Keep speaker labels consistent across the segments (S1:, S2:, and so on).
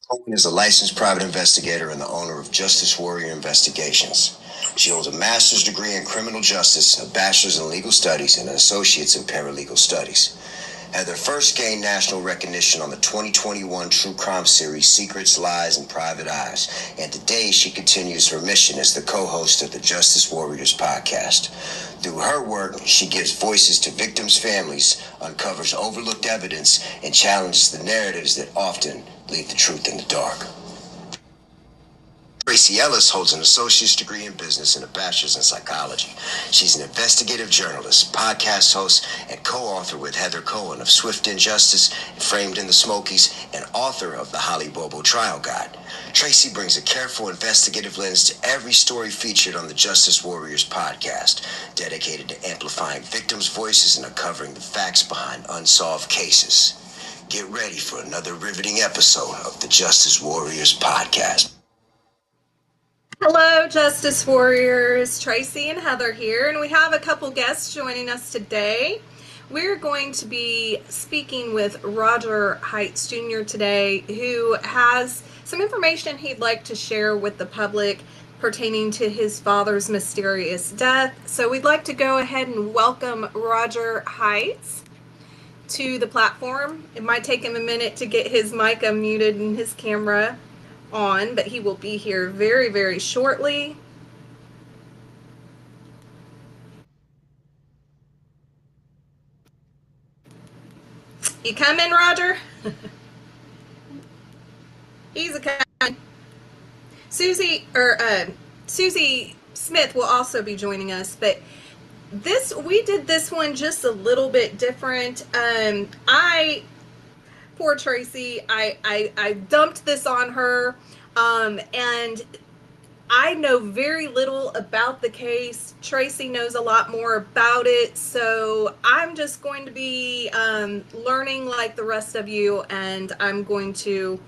S1: Cohen is a licensed private investigator and the owner of Justice Warrior Investigations. She holds a master's degree in criminal justice, a bachelor's in legal studies, and an associate's in paralegal studies. Heather first gained national recognition on the 2021 true crime series Secrets, Lies, and Private Eyes, and today she continues her mission as the co-host of the Justice Warriors podcast. Through her work, she gives voices to victims' families, uncovers overlooked evidence, and challenges the narratives that often leave the truth in the dark. Tracey Ellis holds an associate's degree in business and a bachelor's in psychology. She's an investigative journalist, podcast host, and co-author with Heather Cohen of Swift Injustice and Framed in the Smokies, and author of the Holly Bobo Trial Guide. Tracey brings a careful investigative lens to every story featured on the Justice Warriors podcast, dedicated to amplifying victims' voices and uncovering the facts behind unsolved cases. Get ready for another riveting episode of the Justice Warriors podcast.
S2: Hello, Justice Warriors. Tracey and Heather here, and we have a couple guests joining us today. We're going to be speaking with Roger Heights Jr. today, who has some information he'd like to share with the public pertaining to his father's mysterious death. So we'd like to go ahead and welcome Roger Heights to the platform. It might take him a minute to get his mic unmuted and his camera on, but he will be here very, very shortly. You coming, Roger? He's a coming. Susie Smith will also be joining us, but we did this one just a little bit different. Poor Tracey, I dumped this on her, and I know very little about the case. Tracey knows a lot more about it, so I'm just going to be learning like the rest of you, and I'm going to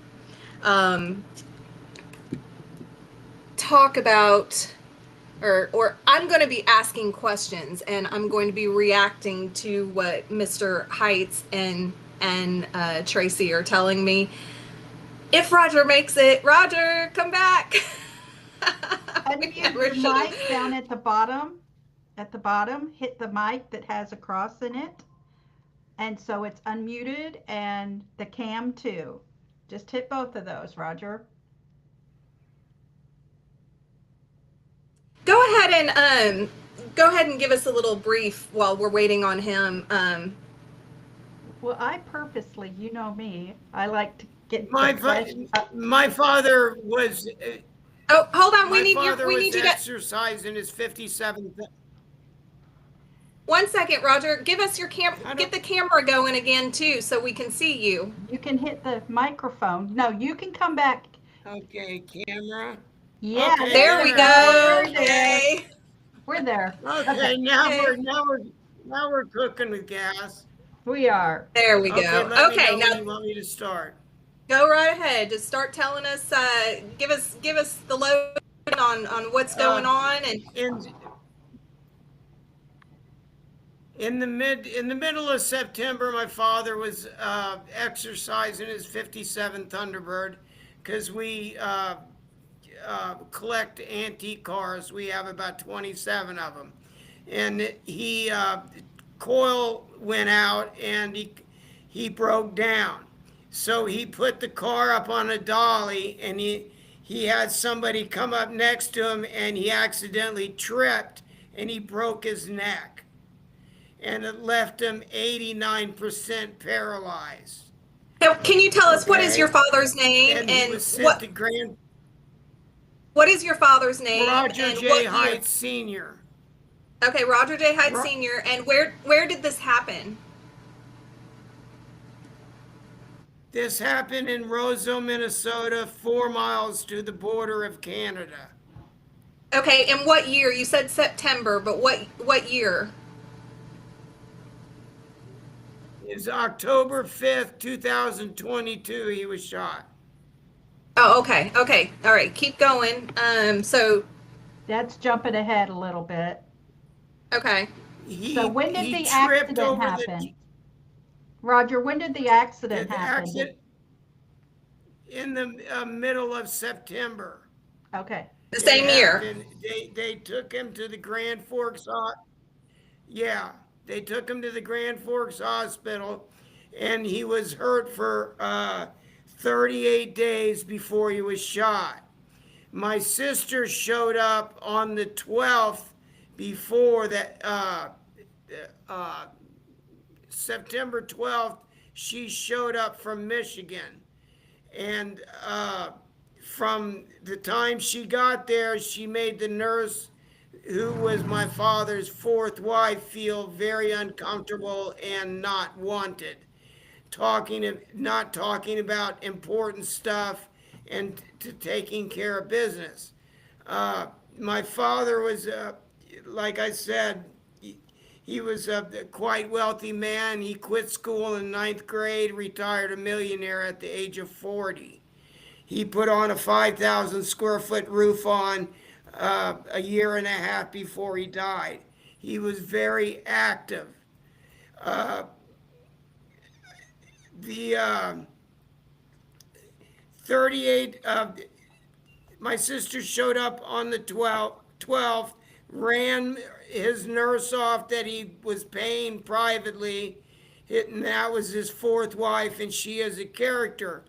S2: talk about, or I'm going to be asking questions, and I'm going to be reacting to what Mr. Heights and Tracey are telling me. If Roger makes it, Roger, come back.
S3: Unmute your mic down at the bottom. At the bottom, hit the mic that has a cross in it. And so it's unmuted, and the cam too. Just hit both of those, Roger.
S2: Go ahead and give us a little brief while we're waiting on him.
S3: Well, I purposely, you know me, I like to get
S4: my father was.
S2: Oh, hold on. We need
S4: you to exercise in his 57th.
S2: 1 second, Roger. Give us your get the camera going again too, so we can see you.
S3: You can hit the microphone. No, you can come back.
S4: Okay, camera.
S3: Yeah,
S4: okay,
S2: there we go. Okay,
S3: we're there.
S4: Okay, now we're cooking with gas.
S3: We are.
S2: There we go. Okay,
S4: now you want me to start?
S2: Go right ahead. Just start telling us. Give us the load on what's going on. And
S4: in the middle of September, my father was exercising his 57 Thunderbird, because we collect antique cars. We have about 27 of them, and he coil went out and he broke down. So he put the car up on a dolly, and he had somebody come up next to him, and he accidentally tripped and he broke his neck, and it left him 89% paralyzed.
S2: Now, can you tell us what is your father's name
S4: and
S2: what is your father's name?
S4: Roger J. Heights Sr.
S2: Okay, Roger J. Heights Sr. And where did this happen?
S4: This happened in Roseville, Minnesota, 4 miles to the border of Canada.
S2: Okay, and what year? You said September, but what year?
S4: It's October 5th, 2022, he was shot.
S2: Oh, okay. All right, keep going. So
S3: that's jumping ahead a little bit.
S2: Okay.
S3: So when did the accident happen? Roger, when did the accident happen?
S4: in the middle of September.
S3: Okay.
S2: The
S4: It
S2: same year.
S4: happened. They took him to the Grand Forks. Yeah, they took him to the Grand Forks Hospital, and he was hurt for 38 days before he was shot. My sister showed up on the 12th before that, uh, September 12th. She showed up from Michigan. And from the time she got there, she made the nurse, who was my father's fourth wife, feel very uncomfortable and not wanted, not talking about important stuff and taking care of business. My father was, like I said, he was a quite wealthy man. He quit school in ninth grade, retired a millionaire at the age of 40. He put on a 5,000 square foot roof on a year and a half before he died. He was very active. Uh, the 38, my sister showed up on the 12th, ran his nurse off that he was paying privately, and that was his fourth wife, and she is a caretaker.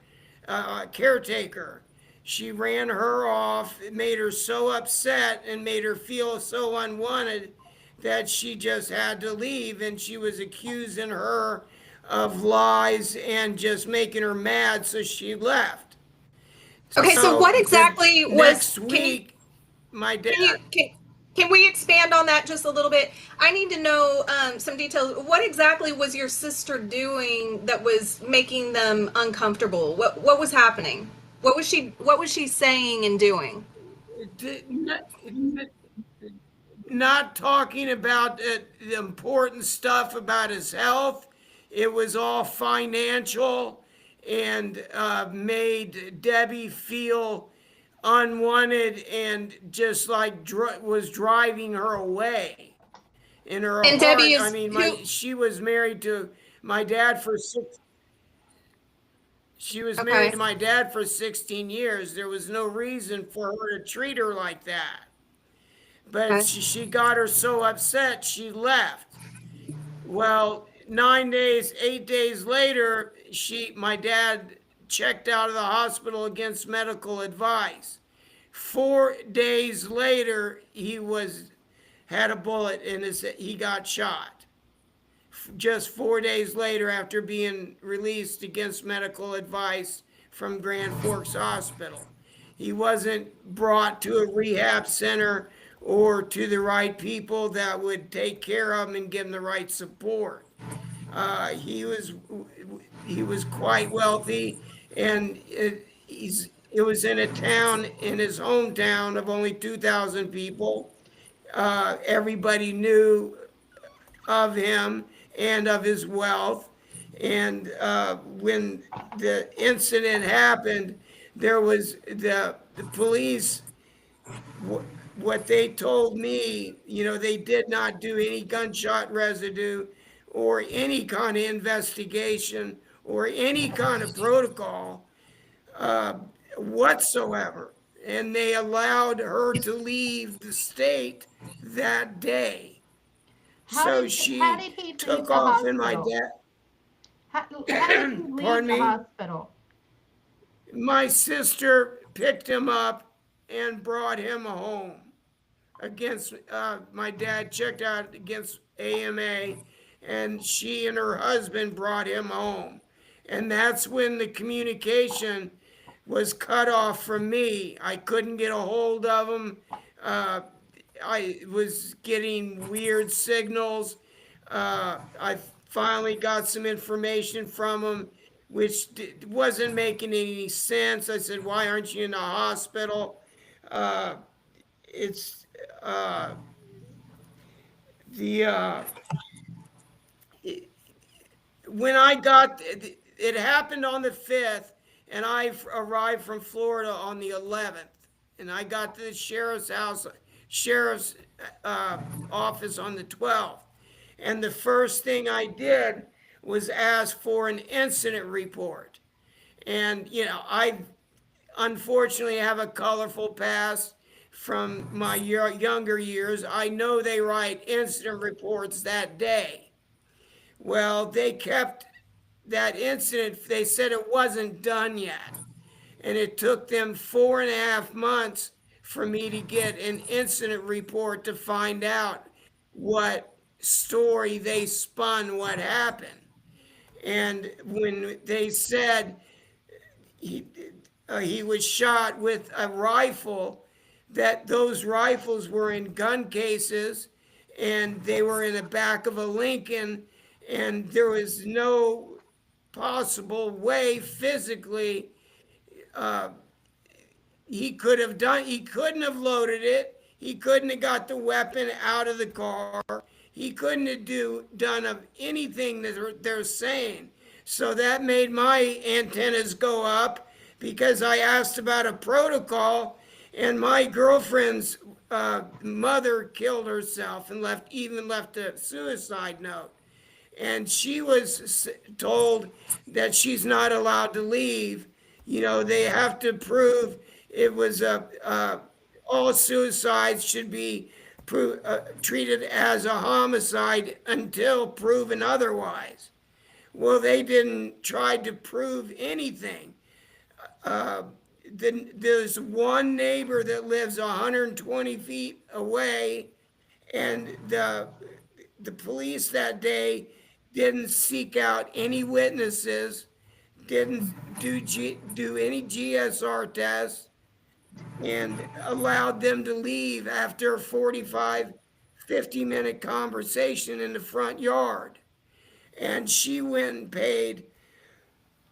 S4: She ran her off. It made her so upset and made her feel so unwanted that she just had to leave, and she was accusing her of lies and just making her mad, so she left.
S2: Okay, so what exactly was?
S4: Next week, my dad.
S2: Can we expand on that just a little bit? I need to know some details. What exactly was your sister doing that was making them uncomfortable? What was happening? What was she saying and doing?
S4: Not talking about the important stuff about his health. It was all financial, and made Debbie feel unwanted and just like was driving her away. In her
S2: And
S4: heart,
S2: Debbie
S4: I
S2: is
S4: mean,
S2: who?
S4: she was married to my dad for six. She was married
S2: Okay.
S4: to my dad for 16 years. There was no reason for her to treat her like that. But
S2: Okay.
S4: she got her so upset, she left. Well, 9 days, 8 days later, my dad checked out of the hospital against medical advice. 4 days later, had a bullet in he got shot. Just 4 days later, after being released against medical advice from Grand Forks Hospital. He wasn't brought to a rehab center or to the right people that would take care of him and give him the right support. He was quite wealthy, and it was in a town, in his hometown, of only 2,000 people. Everybody knew of him and of his wealth. And when the incident happened, there was the police. What they told me, they did not do any gunshot residue or any kind of investigation or any kind of protocol uh, whatsoever. And they allowed her to leave the state that day. So
S3: How
S4: she
S3: did he leave
S4: took
S3: the
S4: off, and my
S3: hospital?
S4: dad,
S3: How did he leave
S4: pardon
S3: the
S4: me,
S3: hospital?
S4: my sister picked him up and brought him home. Against my dad checked out against AMA, and she and her husband brought him home. And that's when the communication was cut off from me. I couldn't get a hold of him. Uh, I was getting weird signals. I finally got some information from him, which wasn't making any sense. I said, "Why aren't you in the hospital?" Uh, it's the when I got it happened on the 5th, and I arrived from Florida on the 11th, and I got to the sheriff's office on the 12th, and the first thing I did was ask for an incident report. And, I unfortunately have a colorful past from my younger years. I know they write incident reports that day. Well, they kept that incident, they said it wasn't done yet. And it took them 4.5 months for me to get an incident report to find out what story they spun, what happened. And when they said he, he was shot with a rifle, that those rifles were in gun cases and they were in the back of a Lincoln, and there was no possible way physically he couldn't have loaded it. He couldn't have got the weapon out of the car. He couldn't have done of anything that they're saying. So that made my antennas go up because I asked about a protocol, and my girlfriend's mother killed herself and even left a suicide note. And she was told that she's not allowed to leave. They have to prove it was all suicides should be treated as a homicide until proven otherwise. Well, they didn't try to prove anything. There's one neighbor that lives 120 feet away, and the police that day didn't seek out any witnesses, didn't do any GSR tests, and allowed them to leave after a 45, 50-minute conversation in the front yard. And she went and paid,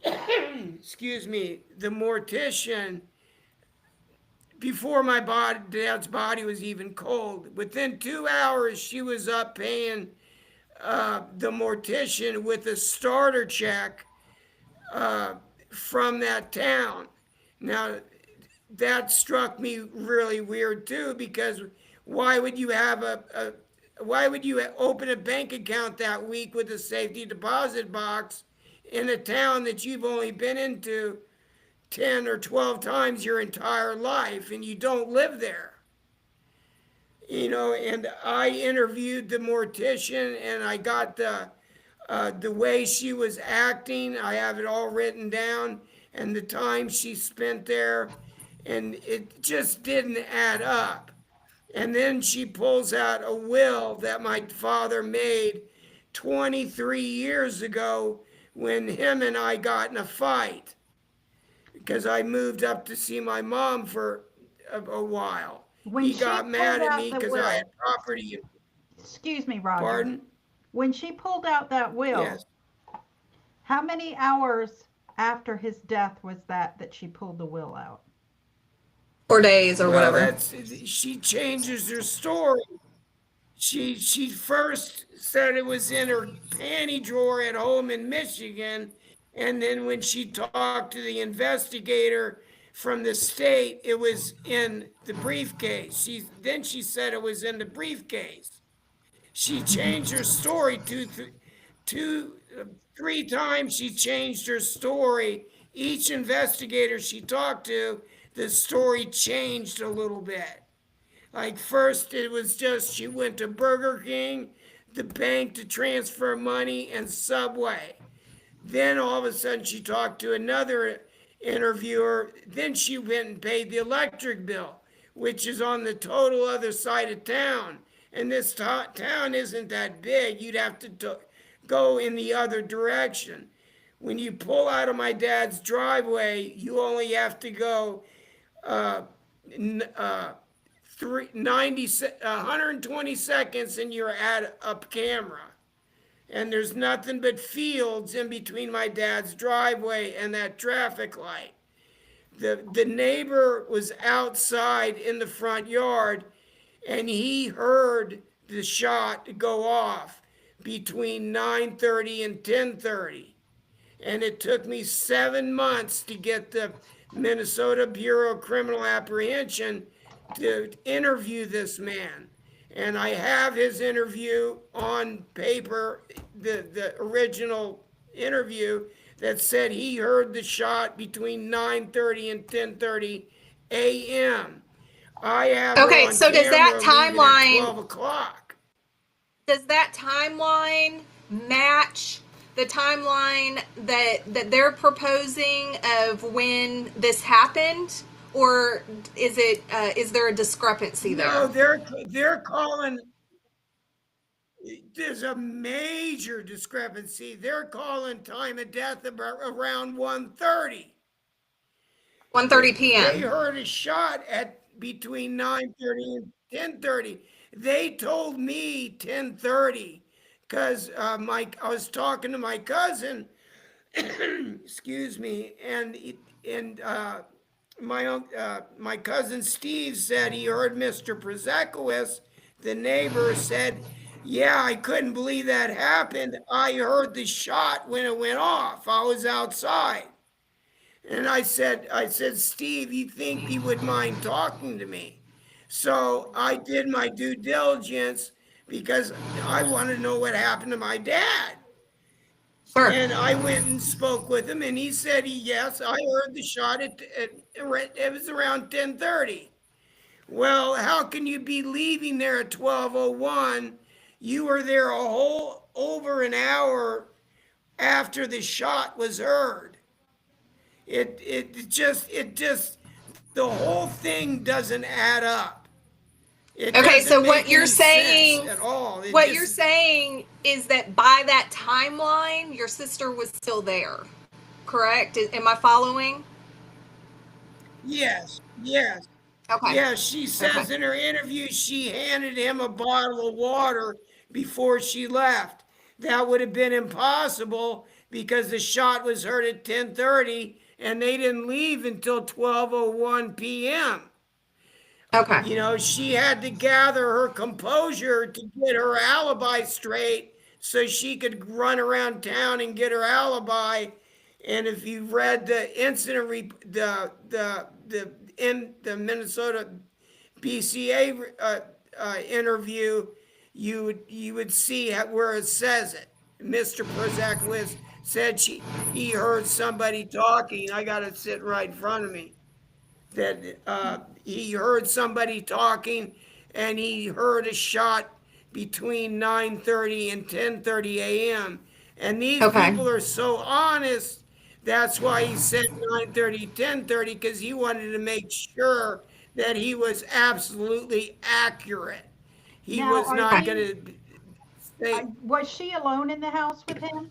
S4: excuse me, the mortician before my dad's body was even cold. Within 2 hours, she was up paying the mortician with a starter check from that town. Now, that struck me really weird too, because why would you open a bank account that week with a safety deposit box in a town that you've only been into 10 or 12 times your entire life and you don't live there? And I interviewed the mortician, and I got the way she was acting. I have it all written down, and the time she spent there, and it just didn't add up. And then she pulls out a will that my father made 23 years ago when him and I got in a fight because I moved up to see my mom for a while. He got mad at me because I had property.
S3: Excuse me, Roger.
S4: Pardon?
S3: When she pulled out that will,
S4: Yes.
S3: how many hours after his death was that she pulled the will out?
S2: 4 days or whatever.
S4: She changes her story. She first said it was in her panty drawer at home in Michigan, and then when she talked to the investigator from the state, it was in the briefcase. Then she said it was in the briefcase. She changed her story three times. She changed her story. Each investigator she talked to, the story changed a little bit. Like first it was just she went to Burger King, the bank to transfer money, and Subway. Then all of a sudden she talked to another interviewer. Then she went and paid the electric bill, which is on the total other side of town. And this town isn't that big. You'd have to go in the other direction. When you pull out of my dad's driveway, you only have to go 120 seconds and you're at a camera. And there's nothing but fields in between my dad's driveway and that traffic light. The neighbor was outside in the front yard, and he heard the shot go off between 9:30 and 10:30. And it took me 7 months to get the Minnesota Bureau of Criminal Apprehension to interview this man. And I have his interview on paper, the original interview that said he heard the shot between 9:30 and 10:30 a.m. I have her
S2: Okay,
S4: on
S2: so does that
S4: camera leaving at
S2: timeline
S4: 12 o'clock.
S2: match the timeline that they're proposing of when this happened, or is there a discrepancy
S4: No,
S2: there?
S4: they're calling. There's a major discrepancy. They're calling time of death about around 1:30.
S2: 1:30
S4: They
S2: p.m.
S4: heard a shot at between 9:30 and 10:30. They told me 10:30 because I was talking to my cousin, excuse me, and my cousin Steve said he heard Mr. Przekowicz, the neighbor, said, "Yeah, I couldn't believe that happened. I heard the shot when it went off. I was outside." And I said, "Steve, you think you would mind talking to me?" So I did my due diligence because I wanted to know what happened to my dad.
S2: Sure.
S4: And I went and spoke with him, and he said, "Yes, I heard the shot it was around 10:30." Well, how can you be leaving there at 12:01? You were there a whole over an hour after the shot was heard. It just the whole thing doesn't add up. It
S2: Okay, so
S4: doesn't make any sense at all.
S2: what you're saying is that by that timeline, your sister was still there, correct? Am I following?
S4: Yes, yes.
S2: Okay.
S4: Yeah, she
S2: Okay.
S4: says in her interview she handed him a bottle of water before she left. That would have been impossible because the shot was heard at 10:30 and they didn't leave until 12:01 p.m.
S2: Okay.
S4: She had to gather her composure to get her alibi straight so she could run around town and get her alibi. And if you read the in the Minnesota BCA interview, you would see where it says it. Mr. Przekowicz said he heard somebody talking. I got it sitting right in front of me that he heard somebody talking and he heard a shot between 9:30 and 10:30 a.m. And these
S2: Okay.
S4: people are so honest. That's why he said 9:30, 10:30, because he wanted to make sure that he was absolutely accurate. He
S3: Now,
S4: was not going to say,
S3: was she alone in the house with him?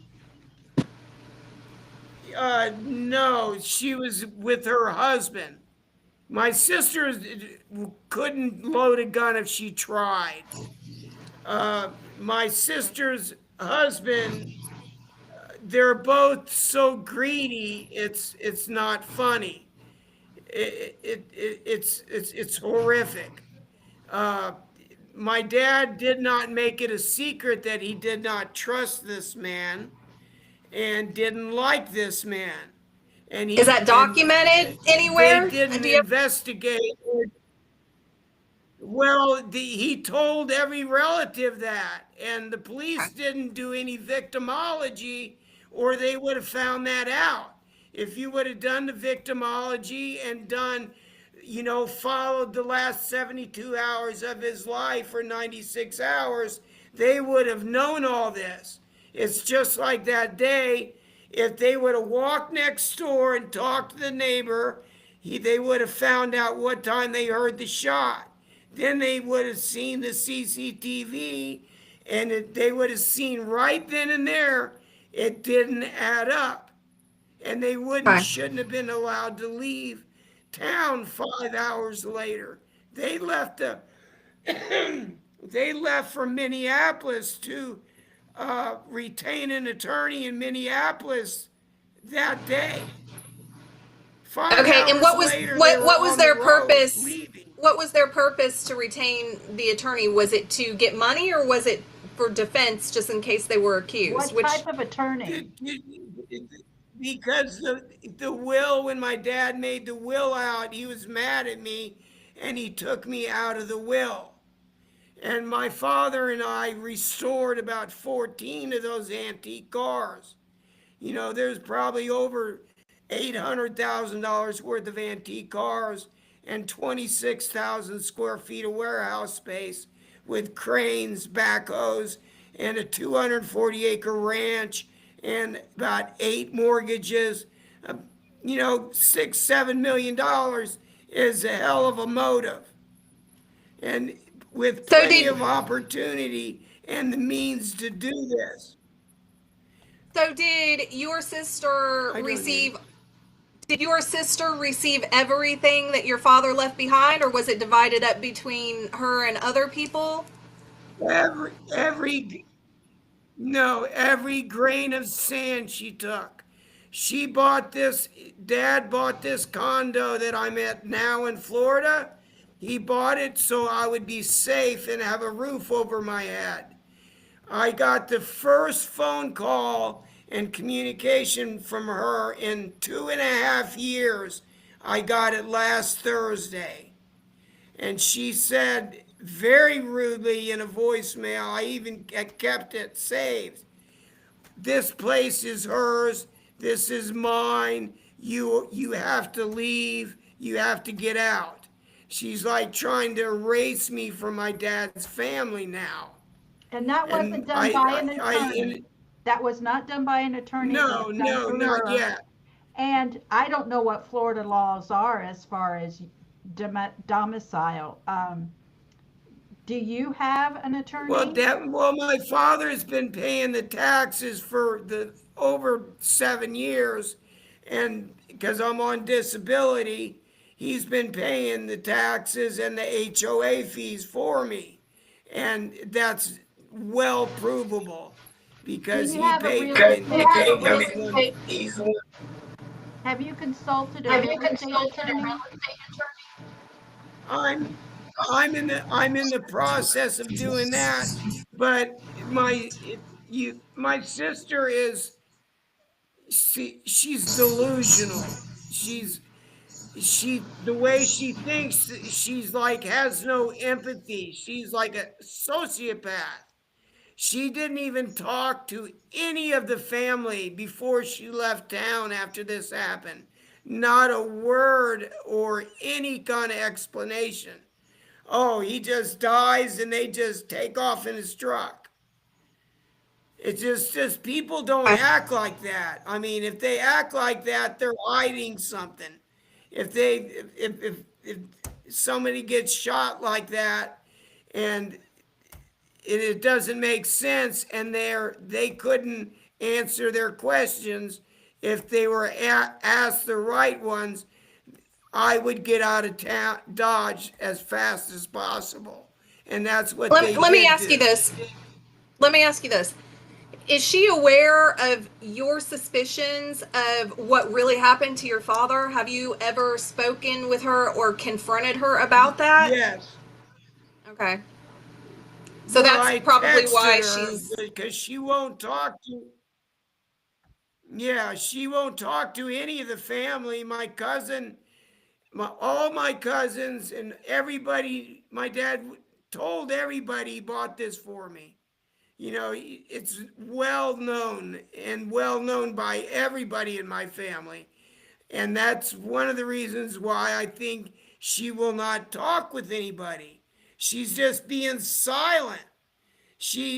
S4: no, she was with her husband. My sister couldn't load a gun if she tried. My sister's husband, they're both so greedy. It's not funny. It's horrific. Uh, my dad did not make it a secret that he did not trust this man and didn't like this man. And
S2: Is that documented
S4: they
S2: anywhere?
S4: didn't
S2: Do you
S4: investigate. Well, he told every relative that, and the police didn't do any victimology, or they would have found that out. If you would have done the victimology and followed the last 72 hours of his life or 96 hours, they would have known all this. It's just like that day. If they would have walked next door and talked to the neighbor, they would have found out what time they heard the shot. Then they would have seen the CCTV, and they would have seen right then and there it didn't add up. And they
S2: Okay.
S4: shouldn't have been allowed to leave town 5 hours later. They left they left for Minneapolis to retain an attorney in Minneapolis that day. Five
S2: Okay, and
S4: hours later, they were
S2: what was
S4: on the
S2: their
S4: road
S2: purpose?
S4: leaving.
S2: What was their purpose to retain the attorney? Was it to get money, or was it for defense, just in case they were accused?
S3: What type of attorney?
S4: Because the will, when my dad made the will out, he was mad at me and he took me out of the will. And my father and I restored about 14 of those antique cars. There's probably over $800,000 worth of antique cars and 26,000 square feet of warehouse space with cranes, backhoes, and a 240-acre ranch and about 8 mortgages. $6-7 million is a hell of a motive. And with
S2: So
S4: plenty
S2: did
S4: of opportunity and the means to do this.
S2: so did your sister
S4: I don't
S2: receive did your sister receive everything that your father left behind, or was it divided up between her and other people?
S4: every no, every grain of sand she took. Dad bought this condo that I'm at now in Florida. He bought it so I would be safe and have a roof over my head. I got the first phone call and communication from her in 2.5 years. I got it last Thursday. And she said very rudely in a voicemail, I even kept it saved. This place is hers. This is mine. You have to leave. You have to get out. She's like trying to erase me from my dad's family now.
S3: And that
S4: And
S3: wasn't done by an
S4: I
S3: attorney. That was not done by an attorney. It
S4: no,
S3: was done
S4: no,
S3: through
S4: not
S3: her.
S4: yet.
S3: And I don't know what Florida laws are as far as domicile. Do you have an attorney?
S4: Well, my father's been paying the taxes for the over 7 years, and because I'm on disability, he's been paying the taxes and the HOA fees for me, and that's well provable
S3: Do
S4: because
S3: you
S4: he
S3: have a
S4: paid
S3: real
S4: them in
S3: estate
S4: cash.
S3: attorney? Have you consulted a
S5: Have you
S3: real estate
S5: consulted a real
S3: attorney?
S5: estate attorney?
S4: I'm I'm in the process of doing that, but my sister is she's delusional. The way she thinks, she's like has no empathy. She's like a sociopath. She didn't even talk to any of the family before she left town after this happened. Not a word or any kind of explanation. Oh, he just dies and they just take off in his truck. It's just people don't act like that. I mean, if they act like that, they're hiding something. If somebody gets shot like that and it doesn't make sense and they couldn't answer their questions if they were asked the right ones, I would get out of town, Dodge as fast as possible. And that's what they
S2: Let me
S4: did
S2: ask you
S4: do.
S2: this. Let me ask you this. Is she aware of your suspicions of what really happened to your father? Have you ever spoken with her or confronted her about that?
S4: Yes.
S2: Okay. So
S4: Well,
S2: that's
S4: I
S2: probably why
S4: texted her
S2: she's.
S4: because she won't talk to. Yeah, she won't talk to any of the family. My cousin, all my cousins, and everybody. My dad told everybody he bought this for me. It's well known by everybody in my family. And that's one of the reasons why I think she will not talk with anybody. She's just being silent.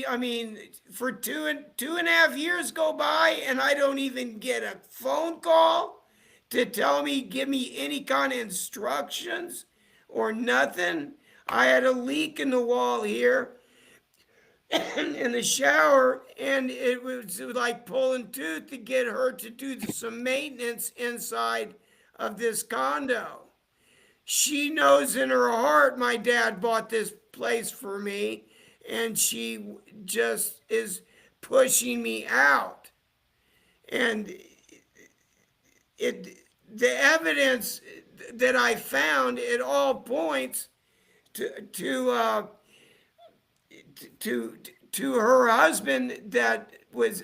S4: I mean, for two and a half years go by and I don't even get a phone call to give me any kind of instructions or nothing. I had a leak in the wall here in the shower, and it was like pulling tooth to get her to do some maintenance inside of this condo. She knows in her heart my dad bought this place for me, and she just is pushing me out. And the evidence that I found, it all points to to to her husband that was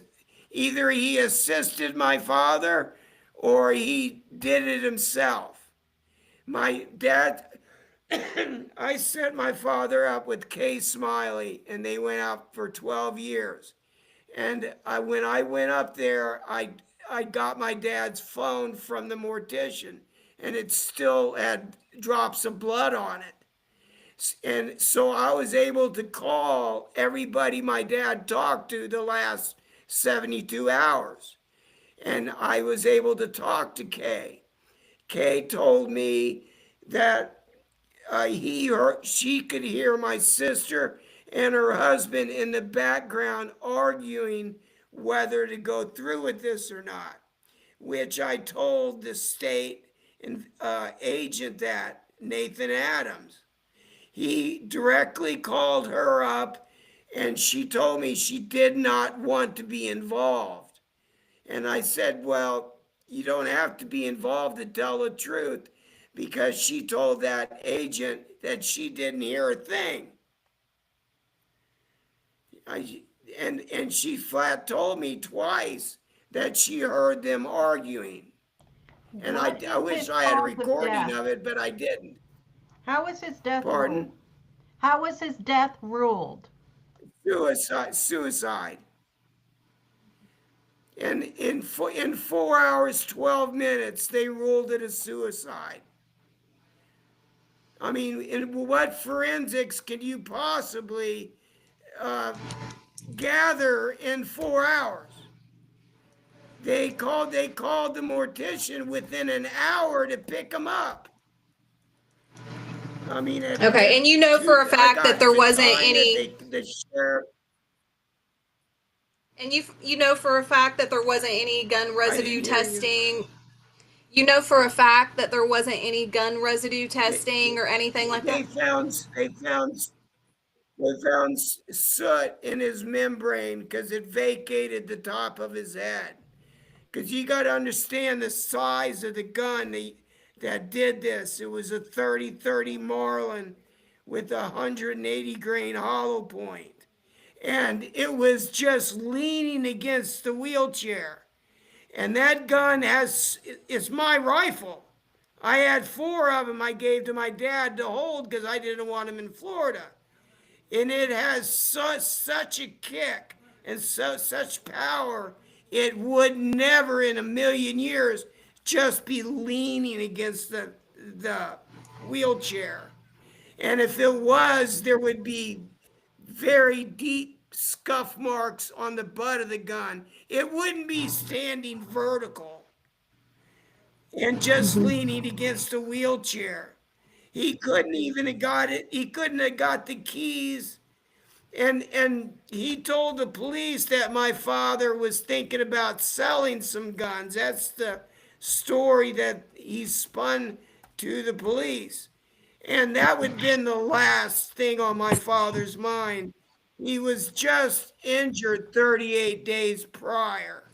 S4: either he assisted my father or he did it himself. My dad, I set my father up with Kay Smiley, and they went out for 12 years. And when I went up there, I got my dad's phone from the mortician, and it still had drops of blood on it. And so I was able to call everybody my dad talked to the last 72 hours. And I was able to talk to Kay. Kay told me that she could hear my sister and her husband in the background arguing whether to go through with this or not, which I told the state agent that, Nathan Adams. He directly called her up and she told me she did not want to be involved. And I said, well, you don't have to be involved to tell the truth, because she told that agent that she didn't hear a thing. And she flat told me twice that she heard them arguing. And I wish I had a recording of it, but I didn't.
S3: How was his death
S4: Pardon?
S3: ruled? How was his death ruled?
S4: Suicide. And in 4 hours, 12 minutes, they ruled it a suicide. I mean, what forensics can you possibly gather in 4 hours? They called the mortician within an hour to pick him up. I mean,
S2: okay, and you know for a fact that there wasn't any.
S4: The sheriff.
S2: And you know for a fact that there wasn't any gun residue testing. You know for a fact that there wasn't any gun residue testing or anything like that.
S4: They found soot in his membrane because it vacated the top of his head. Because you got to understand the size of the gun that did this. It was a 30-30 Marlin with a 180 grain hollow point. And it was just leaning against the wheelchair. And that gun it's my rifle. I had 4 of them I gave to my dad to hold because I didn't want them in Florida. And it has such a kick and such power, it would never in a million years just be leaning against the wheelchair. And if it was, there would be very deep scuff marks on the butt of the gun. It wouldn't be standing vertical and just leaning against a wheelchair. He couldn't even have got it. He couldn't have got the keys. And he told the police that my father was thinking about selling some guns. That's the story that he spun to the police. And that would have been the last thing on my father's mind. He was just injured 38 days prior.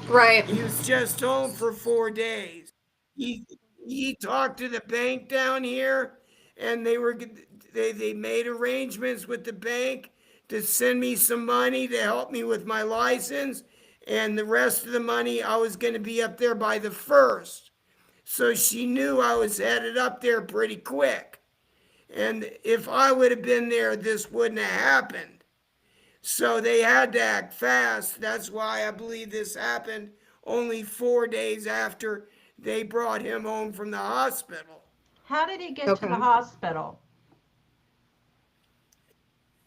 S2: Right.
S4: He was just home for 4 days. He talked to the bank down here, and they made arrangements with the bank to send me some money to help me with my license, and the rest of the money I was going to be up there by the 1st. So she knew I was headed up there pretty quick. And if I would have been there, this wouldn't have happened. So they had to act fast. That's why I believe this happened only 4 days after they brought him home from the hospital.
S3: How did he get to the hospital?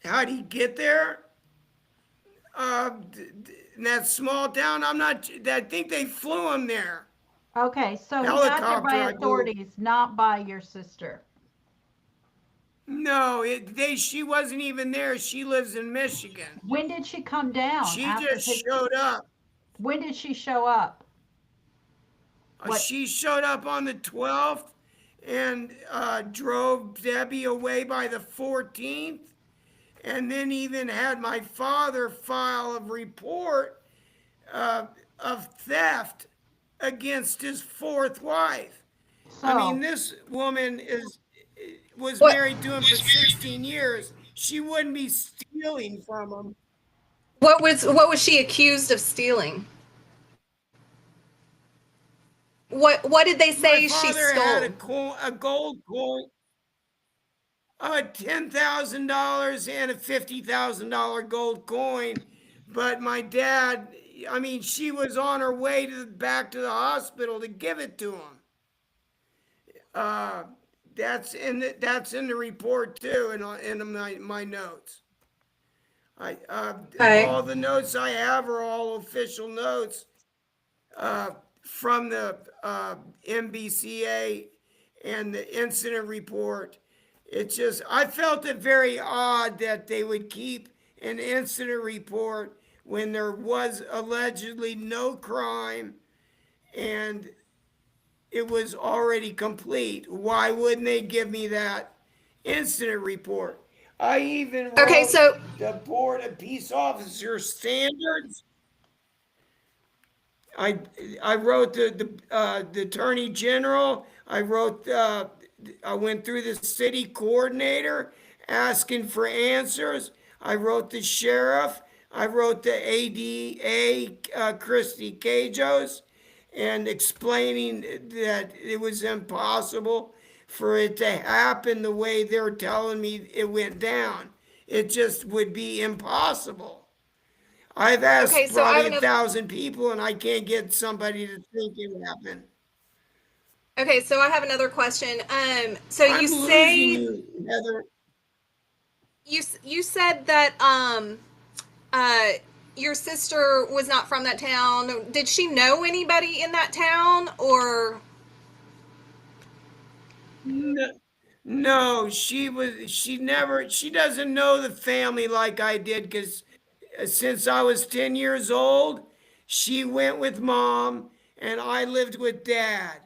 S4: How did he get there? In that small town, I think they flew him there.
S3: Okay, so he got there by authorities, not by your sister.
S4: No, she wasn't even there. She lives in Michigan.
S3: When did she come down?
S4: She just showed up.
S3: When did she show up?
S4: She showed up on the 12th and drove Debbie away by the 14th, and then even had my father file a report of theft against his 4th wife. I mean, this woman was married to him for 16 years. She wouldn't be stealing from him.
S2: What was she accused of stealing? What did they say she stole?
S4: My father had a gold coin, $10,000 and a $50,000 gold coin But my dad, I mean, she was on her way back to the hospital to give it to him. Uh, that's in the report too, in my notes.
S2: Okay.
S4: All the notes I have are all official notes uh, from the MBCA and the incident report. It's just, I felt it very odd that they would keep an incident report when there was allegedly no crime and it was already complete. Why wouldn't they give me that incident report? I even
S2: Okay,
S4: wrote
S2: so
S4: the Board of Peace Officers standards. I I wrote the Attorney General. I went through the city coordinator asking for answers. I wrote the sheriff. I wrote the ADA, Christy Cajos, and explaining that it was impossible for it to happen the way they're telling me it went down. It just would be impossible. I've
S2: okay,
S4: asked
S2: so I have
S4: probably a
S2: another.
S4: thousand people and I can't get somebody to think it happened.
S2: Okay, so I have another question. So you
S4: I'm losing
S2: say
S4: you, Heather.
S2: you said that uh your sister was not from that town. Did she know anybody in that town or
S4: No, no, she doesn't know the family like I did because since I was 10 years old, she went with mom and I lived with dad.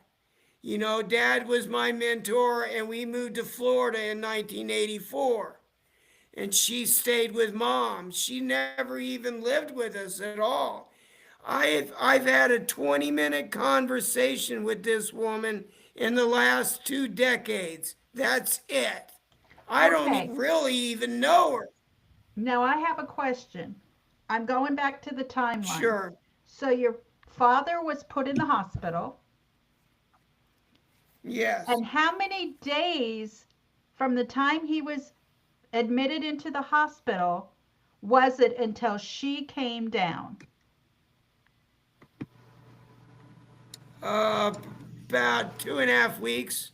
S4: You know, dad was my mentor and we moved to Florida in 1984. And she stayed with mom. She never even lived with us at all. I've had a 20-minute conversation with this woman in the last 2 decades. That's it. I don't
S3: Okay,
S4: really even know her.
S3: now I have a question. I'm going back to the timeline.
S4: Sure.
S3: So your father was put in the hospital,
S4: Yes.
S3: and how many days from the time he was admitted into the hospital was it until she came down?
S4: Uh, about 2.5 weeks,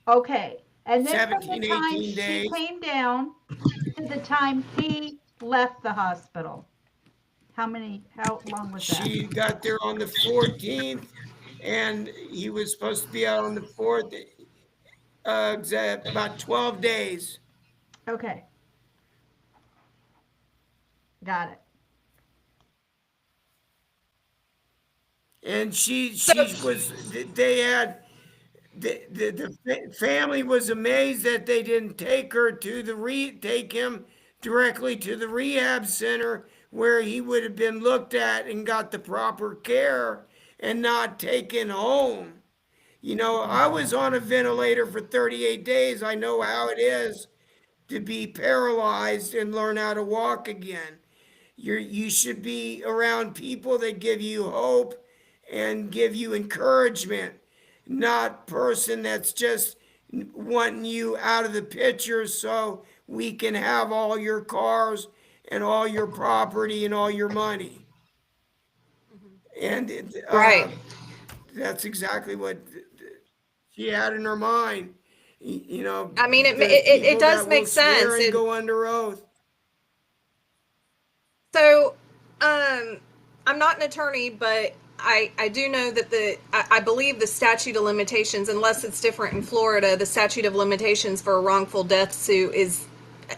S3: Okay, and then from the
S4: 17,
S3: time
S4: 18
S3: she
S4: days.
S3: came down to the time he left the hospital, how long was that?
S4: She got there on the 14th and he was supposed to be out on the 4th, about 12 days.
S3: Okay, got it.
S4: And
S2: so?
S4: they had, the family was amazed that they didn't take him directly to the rehab center where he would have been looked at and got the proper care and not taken home. You know, I was on a ventilator for 38 days. I know how it is to be paralyzed and learn how to walk again. You should be around people that give you hope and give you encouragement, not person that's just wanting you out of the picture so we can have all your cars and all your property and all your money. And
S2: Right.
S4: that's exactly what she had in her mind. You know,
S2: I mean,
S4: there's
S2: it
S4: people
S2: does
S4: that will
S2: make
S4: swear
S2: sense.
S4: and go under oath.
S2: So, um, I'm not an attorney, but I do know that I believe the statute of limitations, unless it's different in Florida, the statute of limitations for a wrongful death suit is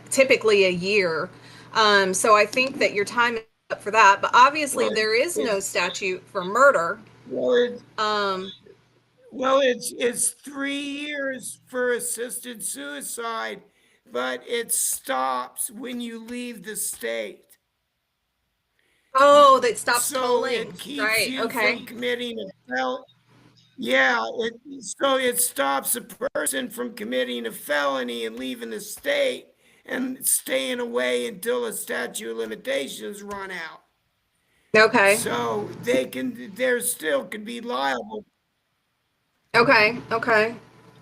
S2: typically a year. So I think that your time is up for that. But obviously,
S4: Well,
S2: there is no
S4: it's
S2: statute for murder.
S4: well, it's
S2: Um,
S4: it's 3 years for assisted suicide, but it stops when you leave the state.
S2: oh, that stops
S4: So
S2: tolling.
S4: it keeps
S2: Right.
S4: you from
S2: Okay.
S4: committing a fel. Yeah, so it stops a person from committing a felony and leaving the state and staying away until the statute of limitations run out.
S2: Okay.
S4: So there still could be liable.
S2: Okay. Okay.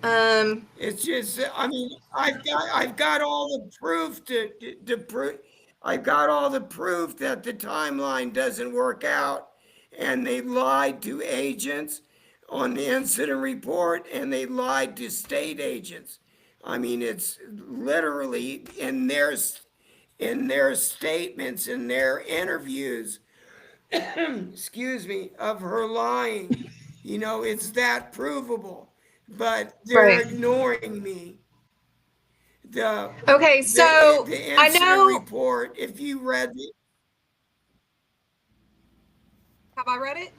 S2: Um,
S4: It's just, I mean, I've got all the proof to prove. I've got all the proof that the timeline doesn't work out, and they lied to agents on the incident report, and they lied to state agents. I mean, it's literally in their statements, in their interviews, excuse me, of her lying. It's that provable, but they're
S2: Right.
S4: ignoring me. The
S2: Okay,
S4: the
S2: so
S4: the
S2: I
S4: incident
S2: know.
S4: report, if you read the
S2: Have I read it?
S4: um,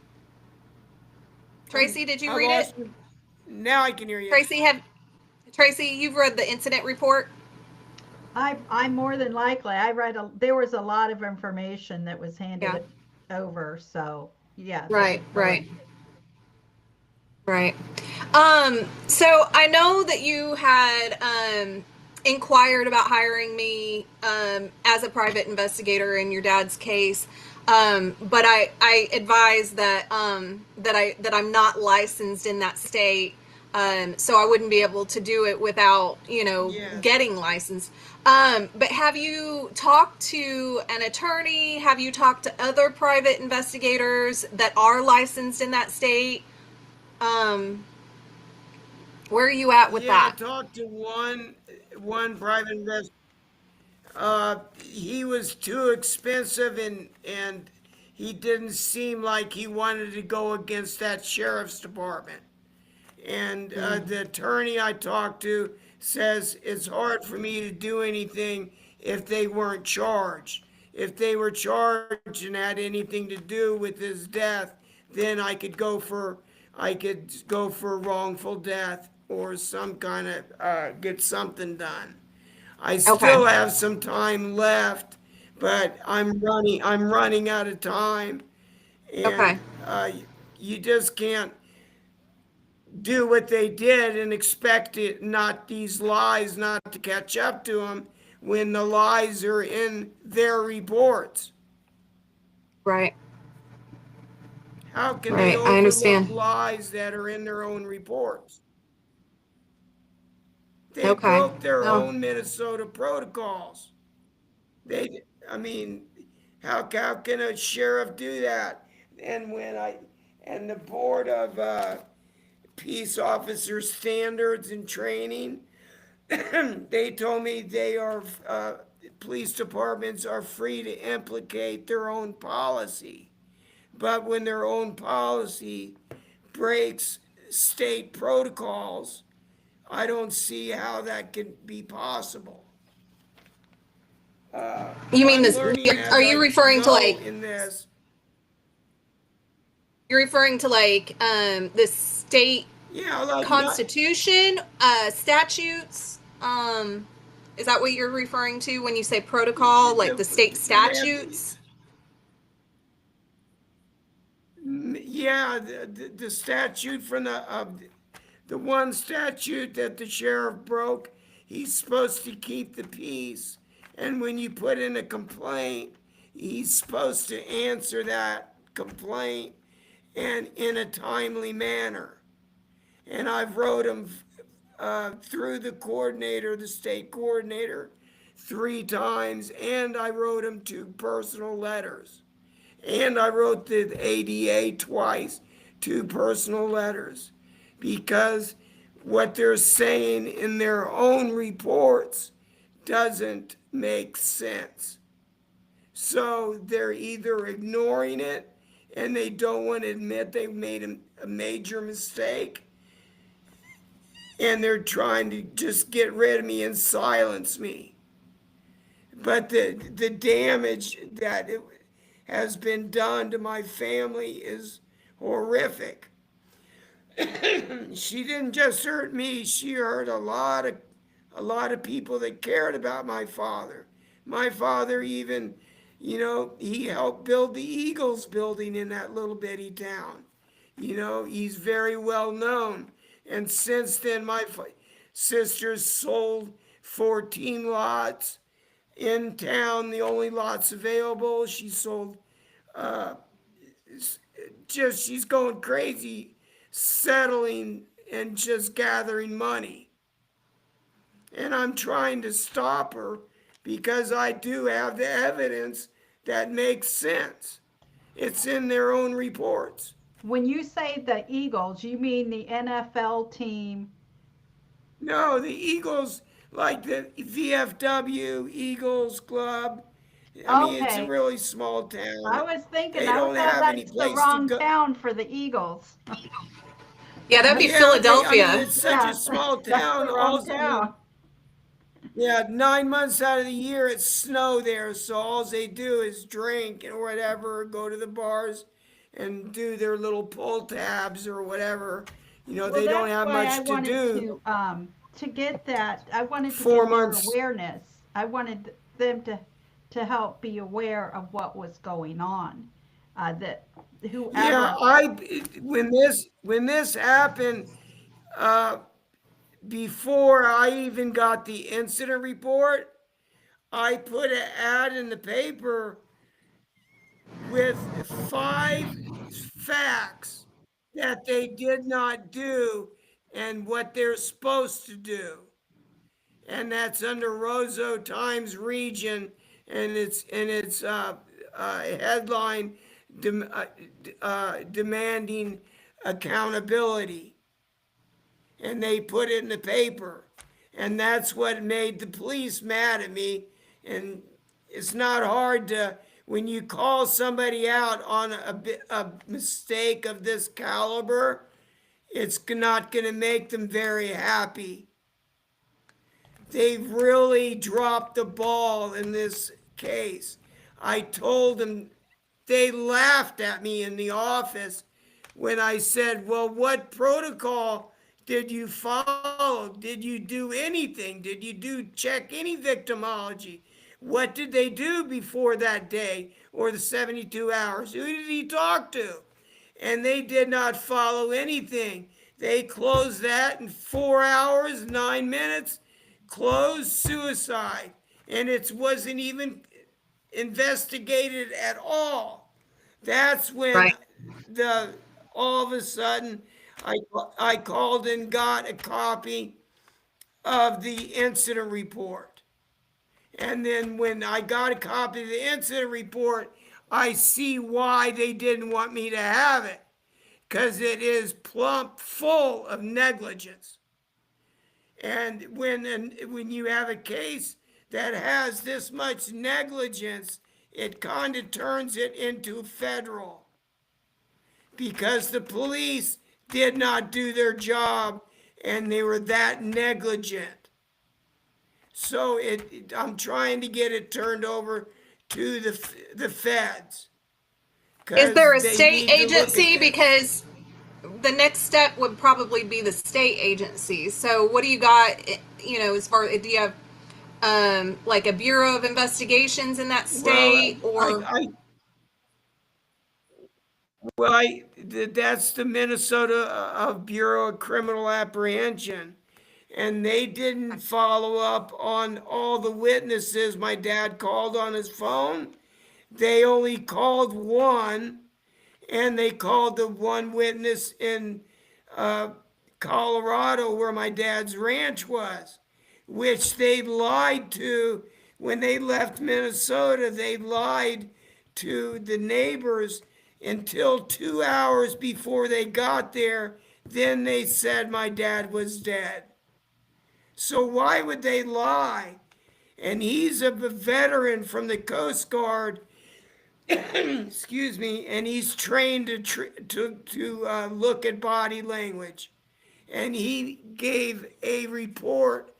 S2: Tracy, did you
S4: I
S2: read it?
S4: lost you. Now I can hear you.
S2: Tracy, you've read the incident report?
S3: I more than likely I read there was a lot of information that was
S2: Yeah.
S3: handed over, so yes, I
S2: Right,
S3: did know it.
S2: right, right. So I know that you had inquired about hiring me as a private investigator in your dad's case. But I advise that that I'm not licensed in that state. So I wouldn't be able to do it without,
S4: Yes.
S2: getting licensed. But have you talked to an attorney? Have you talked to other private investigators that are licensed in that state? Um, where are you at with
S4: Yeah, I
S2: that?
S4: talked to one private investor. He was too expensive, and he didn't seem like he wanted to go against that sheriff's department. And the attorney I talked to says it's hard for me to do anything if they weren't charged. If they were charged and had anything to do with his death, then I could go for wrongful death or some kind of get something done. I
S2: Okay.
S4: still have some time left, but I'm running out of time,
S2: Okay.
S4: and you just can't do what they did and expect it not these lies not to catch up to them when the lies are in their reports.
S2: Right.
S4: How can they
S2: Right. I
S4: overlook
S2: understand.
S4: lies that are in their own reports? They
S2: Okay.
S4: broke their
S2: Well,
S4: own Minnesota protocols. They, I mean, how can a sheriff do that? And and the board of peace officer standards and training, they told me police departments are free to implicate their own policy. But when their own policy breaks state protocols, I don't see how that can be possible.
S2: you mean
S4: I'm
S2: this?
S4: learning
S2: Are
S4: as
S2: you
S4: I
S2: referring to
S4: go
S2: like?
S4: in this.
S2: You're referring to like the state
S4: Yeah, like not
S2: constitution, statutes. Is that what you're referring to when you say protocol? Like
S4: the
S2: the state
S4: yeah,
S2: statutes?
S4: yeah, the statute from the one statute that the sheriff broke. He's supposed to keep the peace, and when you put in a complaint, he's supposed to answer that complaint and in a timely manner. And I've wrote him through the state coordinator, 3 times, and I wrote him 2 personal letters. And I wrote the ADA twice, 2 personal letters, because what they're saying in their own reports doesn't make sense. So they're either ignoring it and they don't want to admit they've made a major mistake, and they're trying to just get rid of me and silence me. But the damage that has been done to my family is horrific. She didn't just hurt me; she hurt a lot of people that cared about my father. My father even, he helped build the Eagles building in that little bitty town. He's very well known. And since then, my sisters sold 14 lots in town, the only lots available. She sold, she's going crazy, settling and just gathering money. And I'm trying to stop her because I do have the evidence that makes sense. It's in their own reports.
S3: When you say the Eagles, you mean the NFL team?
S4: No, the Eagles, like the VFW Eagles Club. I mean, it's a
S3: Okay.
S4: really small town.
S3: I was thinking,
S4: They
S3: I
S4: don't
S3: thought
S4: have any
S3: that's the
S4: place to
S3: wrong
S4: go.
S3: town for the Eagles.
S2: Yeah, that'd be
S4: Yeah, I mean,
S2: Philadelphia.
S4: it's such a
S3: Yeah,
S4: small
S3: that's the
S4: town.
S3: wrong
S4: I
S3: town.
S4: mean, yeah, 9 months out of the year it's snow there, so all they do is drink or whatever, go to the bars and do their little pull tabs or whatever.
S3: Well,
S4: They don't
S3: that's
S4: have
S3: why I
S4: much to
S3: wanted
S4: do.
S3: to get that. I wanted to
S4: Four
S3: get their
S4: months.
S3: awareness. I wanted them to help be aware of what was going on. That
S4: Yeah,
S3: whoever.
S4: when this happened, uh, before I even got the incident report, I put an ad in the paper with 5 facts that they did not do and what they're supposed to do. And that's under Roseau Times Region, and it's headline demanding accountability. And they put it in the paper. And that's what made the police mad at me. And it's not hard to, when you call somebody out on a mistake of this caliber, it's not going to make them very happy. They really dropped the ball in this case. I told them, they laughed at me in the office when I said, well, what protocol did you follow? Did you do anything? Did you check any victimology? What did they do before that day or the 72 hours? Who did he talk to? And they did not follow anything. They closed that in 4 hours, 9 minutes, closed suicide. And it wasn't even investigated at all. That's when
S2: Right.
S4: the all of a sudden I called and got a copy of the incident report. And then when I got a copy of the incident report, I see why they didn't want me to have it. Because it is plump full of negligence. And when you have a case that has this much negligence, it kind of turns it into federal. Because the police did not do their job and they were that negligent. So I'm trying to get it turned over to the feds
S2: Is there
S4: because
S2: a
S4: they
S2: state
S4: need to look at
S2: agency?
S4: this.
S2: Because the next step would probably be the state agency. So what do you got, as far, do you have like a Bureau of Investigations in that
S4: Well,
S2: state, or?
S4: that's the Minnesota Bureau of Criminal Apprehension. And they didn't follow up on all the witnesses my dad called on his phone. They only called one, and they called the one witness in uh, Colorado where my dad's ranch was, which they lied to when they left Minnesota. They lied to the neighbors until 2 hours before they got there. Then they said my dad was dead. So why would they lie? And he's a veteran from the Coast Guard, excuse me, and he's trained to look at body language. And he gave a report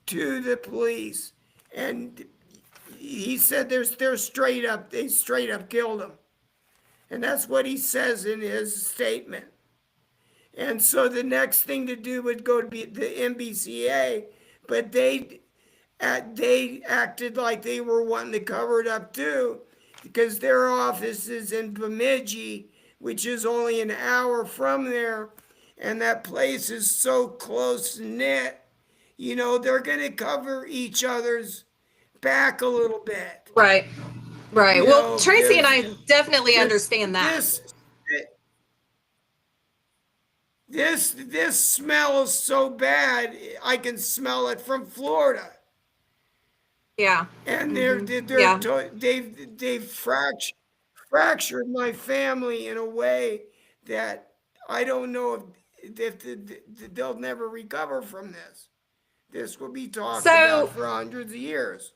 S4: to the police, and he said they straight up killed him. And that's what he says in his statement. And so the next thing to do would go to be the MBCA, but they acted like they were wanting to cover it up too, because their office is in Bemidji, which is only an hour from there, and that place is so close knit. They're going to cover each other's back a little bit.
S2: Right. Right. Well, Tracy and
S4: There's
S2: I definitely
S4: this
S2: understand that.
S4: this smells so bad. I can smell it from Florida.
S2: Yeah.
S4: And
S2: Yeah.
S4: fractured my family in a way that I don't know if they'll never recover from this. This will be talked about
S2: So
S4: for hundreds of years.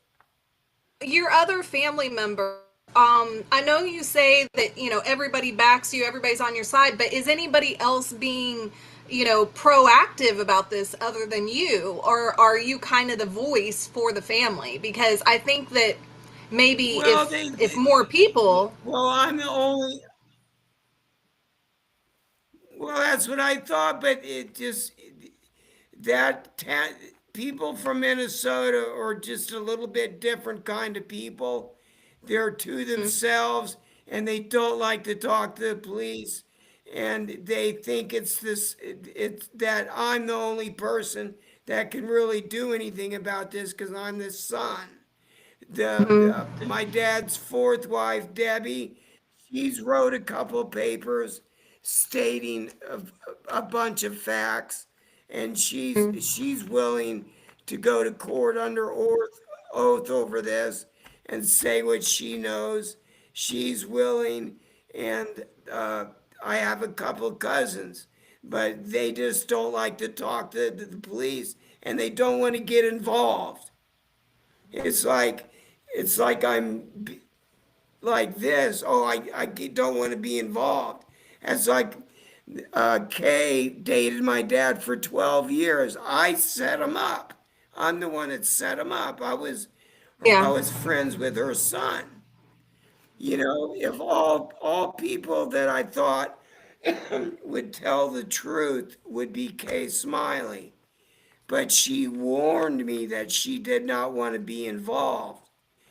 S2: your other family member, I know you say that, everybody backs you, everybody's on your side, but is anybody else being, proactive about this other than you? Or are you kind of the voice for the family? Because I think that maybe
S4: Well,
S2: if more people.
S4: well, I'm the only. Well, that's what I thought, but it just that people from Minnesota are just a little bit different kind of people. They're to themselves, and they don't like to talk to the police, and they think it's that I'm the only person that can really do anything about this because I'm the son. My dad's fourth wife, Debbie, she's wrote a couple papers stating a bunch of facts, and she's willing to go to court under oath over this and say what she knows. She's willing, and I have a couple cousins, but they just don't like to talk to the police, and they don't want to get involved. It's like I'm like this. Oh, I don't want to be involved. It's like Kay dated my dad for 12 years. I set him up. I'm the one that set him up. I
S2: Yeah.
S4: was friends with her son. If all people that I thought would tell the truth would be Kay Smiley, but she warned me that she did not want to be involved.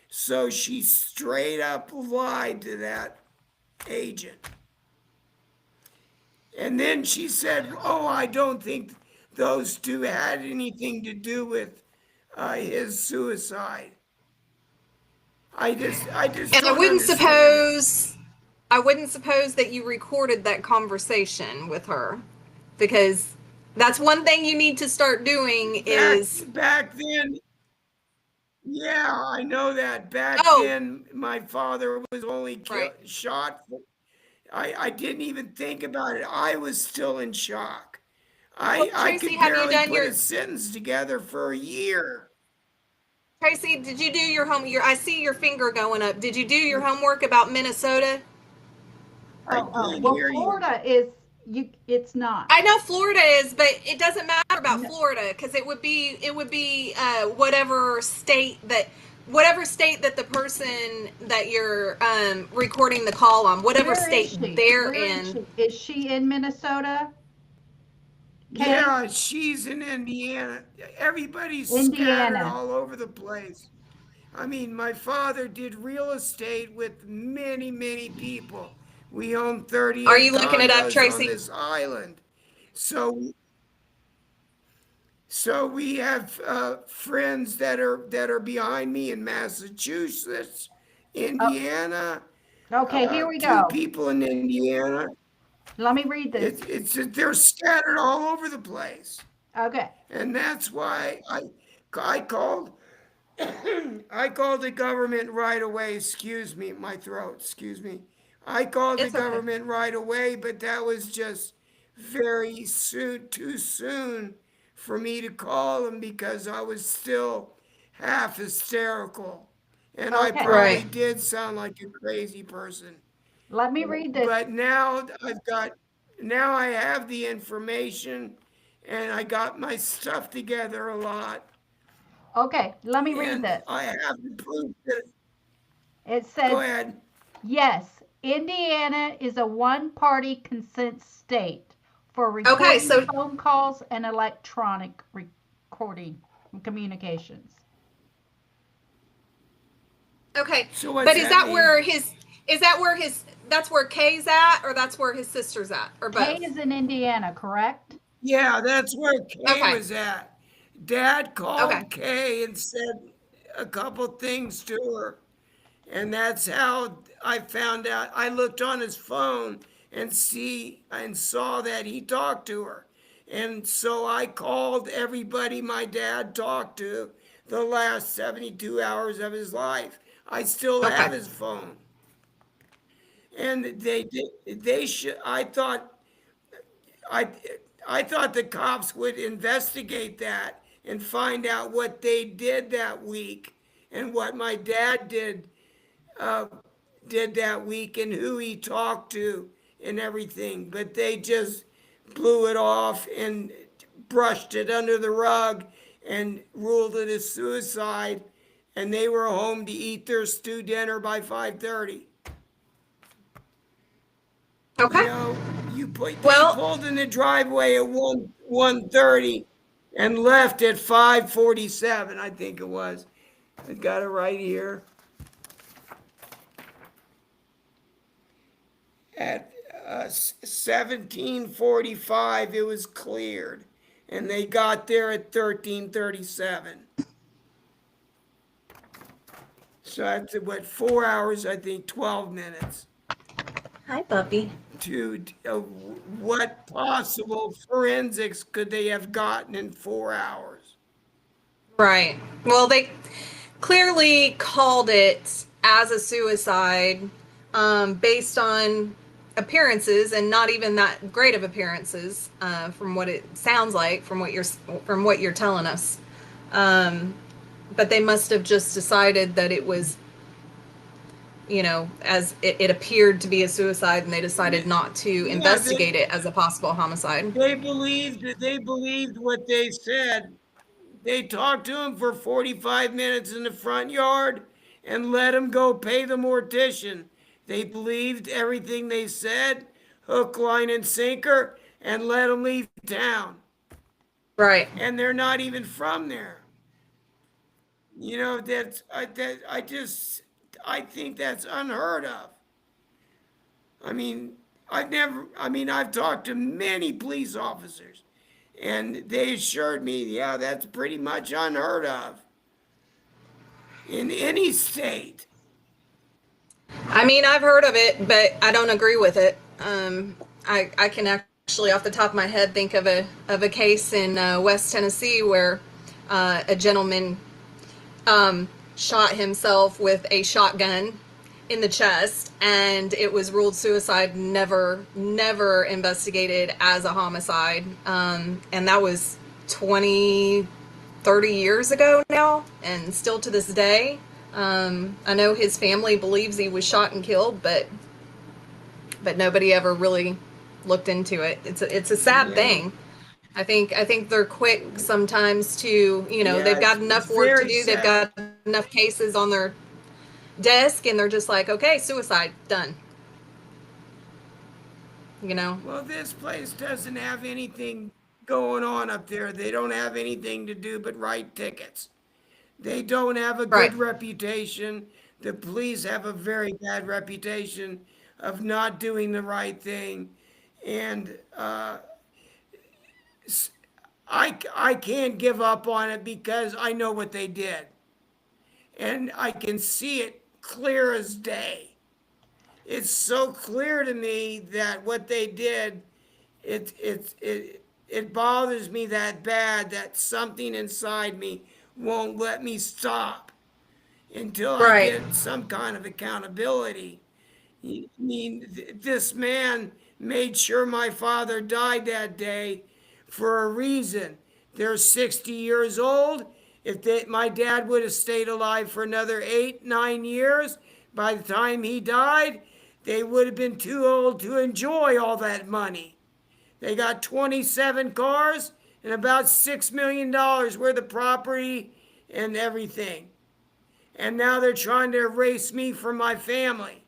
S4: So she straight up lied to that agent. And then she said, "Oh, I don't think those two had anything to do with his suicide." I just
S2: And
S4: don't understand it.
S2: I wouldn't suppose that you recorded that conversation with her, because that's one thing you need to start doing
S4: Back
S2: is.
S4: back then, yeah, I know that. Back
S2: Oh,
S4: then, my father was only
S2: right.
S4: shot. I didn't even think about it. I was still in shock.
S2: Well,
S4: I
S2: Tracy,
S4: could
S2: have you
S4: barely
S2: done
S4: put
S2: your
S4: a sentence together for a year.
S2: Tracy, did you do your I see your finger going up. Did you do your homework about Minnesota?
S4: I
S3: Oh,
S4: can't
S3: well,
S4: hear you.
S3: Florida is it's not.
S2: I know Florida is, but it doesn't matter about
S3: No,
S2: Florida because it would be whatever state that the person that you're recording the call on, whatever
S3: where is
S2: state
S3: she?
S2: they're
S3: Where is
S2: in.
S3: she? Is she in Minnesota? Kay?
S4: Yeah, she's in Indiana. Everybody's scattered
S3: Indiana.
S4: all over the place. I mean, my father did real estate with many, many people. We own
S2: Are
S4: 38
S2: you looking it up,
S4: condos on
S2: Tracy?
S4: this island. So So we have friends that are behind me in Massachusetts,
S3: Oh,
S4: Indiana,
S3: okay, here we
S4: two
S3: go.
S4: people in Indiana.
S3: Let me read this.
S4: It's they're scattered all over the place,
S3: Okay,
S4: and that's why I called I called the government right away. Excuse me, my throat. Excuse me. I called the
S2: It's okay.
S4: government right away, but that was just very soon, too soon for me to call them because I was still half hysterical. And I
S3: okay.
S4: probably
S2: Right.
S4: did sound like a crazy person.
S3: Let me read this.
S4: But now I have the information and I got my stuff together a lot
S3: Okay, let me read
S4: and
S3: this.
S4: I have the proof that.
S3: It
S4: Go
S3: says,
S4: ahead.
S3: yes, Indiana is a one-party consent state for
S2: Okay,
S3: recording
S2: so
S3: phone calls and electronic recording communications.
S2: okay,
S4: So what's
S2: but is
S4: that
S2: that
S4: mean?
S2: where his that's where Kay's at, or that's where his sister's at, or
S3: Kay
S2: both?
S3: is in Indiana, correct?
S4: Yeah, that's where Kay
S2: Okay.
S4: was at. Dad
S2: Okay.
S4: called Kay and said a couple things to her. And that's how I found out. I looked on his phone and saw that he talked to her. And so I called everybody my dad talked to the last 72 hours of his life. I still
S2: Okay.
S4: have his phone. And they should, I, I thought the cops would investigate that and find out what they did that week and what my dad uh, did that week and who he talked to and everything. But they just blew it off and brushed it under the rug and ruled it as suicide. And they were home to eat their stew dinner by 5:30.
S2: Okay.
S4: You know, they
S2: Well,
S4: pulled in the driveway at 1:30 and left at 5:47, I think it was. I got it right here. At 17:45, it was cleared, and they got there at 13:37. So that's what, 4 hours, I think, 12 minutes.
S2: hi, puppy.
S4: To what possible forensics could they have gotten in 4 hours?
S2: Right. Well, they clearly called it as a suicide based on appearances, and not even that great of appearances, from what it sounds like, from what you're telling us. But they must have just decided that it was, as it appeared to be a suicide, and they decided not to investigate it as a possible homicide.
S4: They believed what they said. They talked to him for 45 minutes in the front yard and let him go pay the mortician. They believed everything they said, hook, line, and sinker, and let him leave town.
S2: Right.
S4: And they're not even from there. I think that's unheard of. I mean, I've talked to many police officers, and they assured me, yeah, that's pretty much unheard of in any state.
S2: I mean, I've heard of it, but I don't agree with it. I can actually, off the top of my head, think of a case in West Tennessee where a gentleman shot himself with a shotgun in the chest, and it was ruled suicide, never investigated as a homicide. And that was 20, 30 years ago now, and still to this day. I know his family believes he was shot and killed, but nobody ever really looked into it. It's a sad thing. I think they're quick sometimes to, they've got enough work to do. They've got enough cases on their desk, and they're just like, okay, suicide, done.
S4: Well, this place doesn't have anything going on up there. They don't have anything to do but write tickets. They don't have a good reputation. The police have a very bad reputation of not doing the right thing. And I can't give up on it because I know what they did. And I can see it clear as day. It's so clear to me that what they did, it bothers me that bad that something inside me won't let me stop until I get some kind of accountability. I mean, this man made sure my father died that day for a reason. They're 60 years old. If my dad would have stayed alive for another 8, 9 years, by the time he died, they would have been too old to enjoy all that money. They got 27 cars and about $6 million worth of property and everything. And now they're trying to erase me from my family.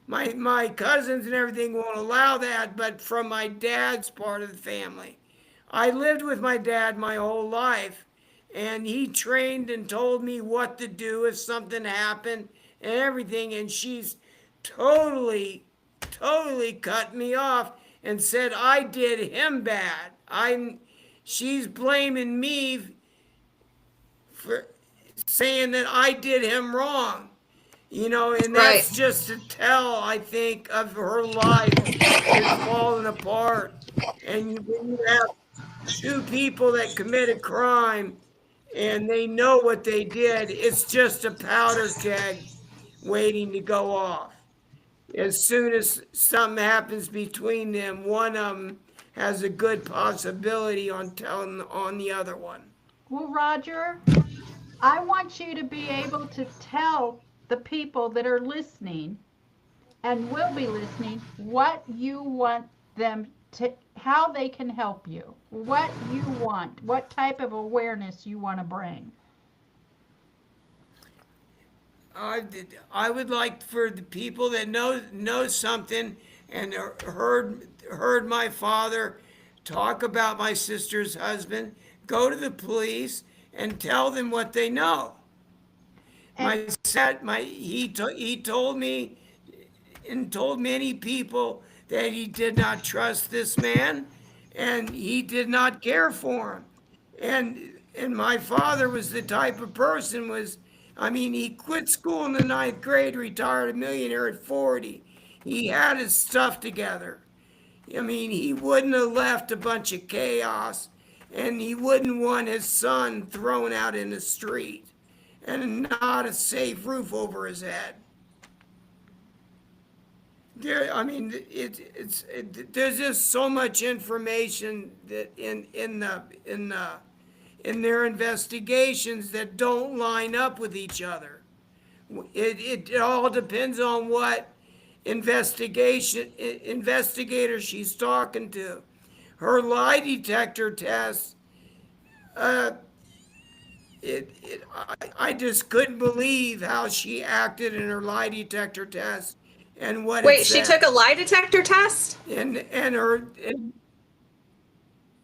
S4: My cousins and everything won't allow that, but from my dad's part of the family. I lived with my dad my whole life, and he trained and told me what to do if something happened and everything, and she's totally cut me off and said I did him bad. She's blaming me for saying that I did him wrong. And that's just a tell, I think, of her life is falling apart. And when you have two people that commit a crime and they know what they did. It's just a powder keg waiting to go off. As soon as something happens between them, one of them has a good possibility on telling on the other one.
S3: Well, Roger, I want you to be able to tell the people that are listening and will be listening what you want them to, how they can help you, what you want, what type of awareness you want to bring.
S4: I would like for the people that know something and heard my father talk about my sister's husband, go to the police and tell them what they know.
S3: And
S4: He told me and told many people that he did not trust this man and he did not care for him. And my father was the type of person was, I mean, he quit school in the ninth grade, retired a millionaire at 40. He had his stuff together. I mean, he wouldn't have left a bunch of chaos, and he wouldn't want his son thrown out in the street and not a safe roof over his head. I mean, there's just so much information that in their investigations that don't line up with each other. It all depends on what investigator she's talking to. Her lie detector test, I just couldn't believe how she acted in her lie detector test and what
S2: Wait,
S4: it
S2: she
S4: said.
S2: took a lie detector test?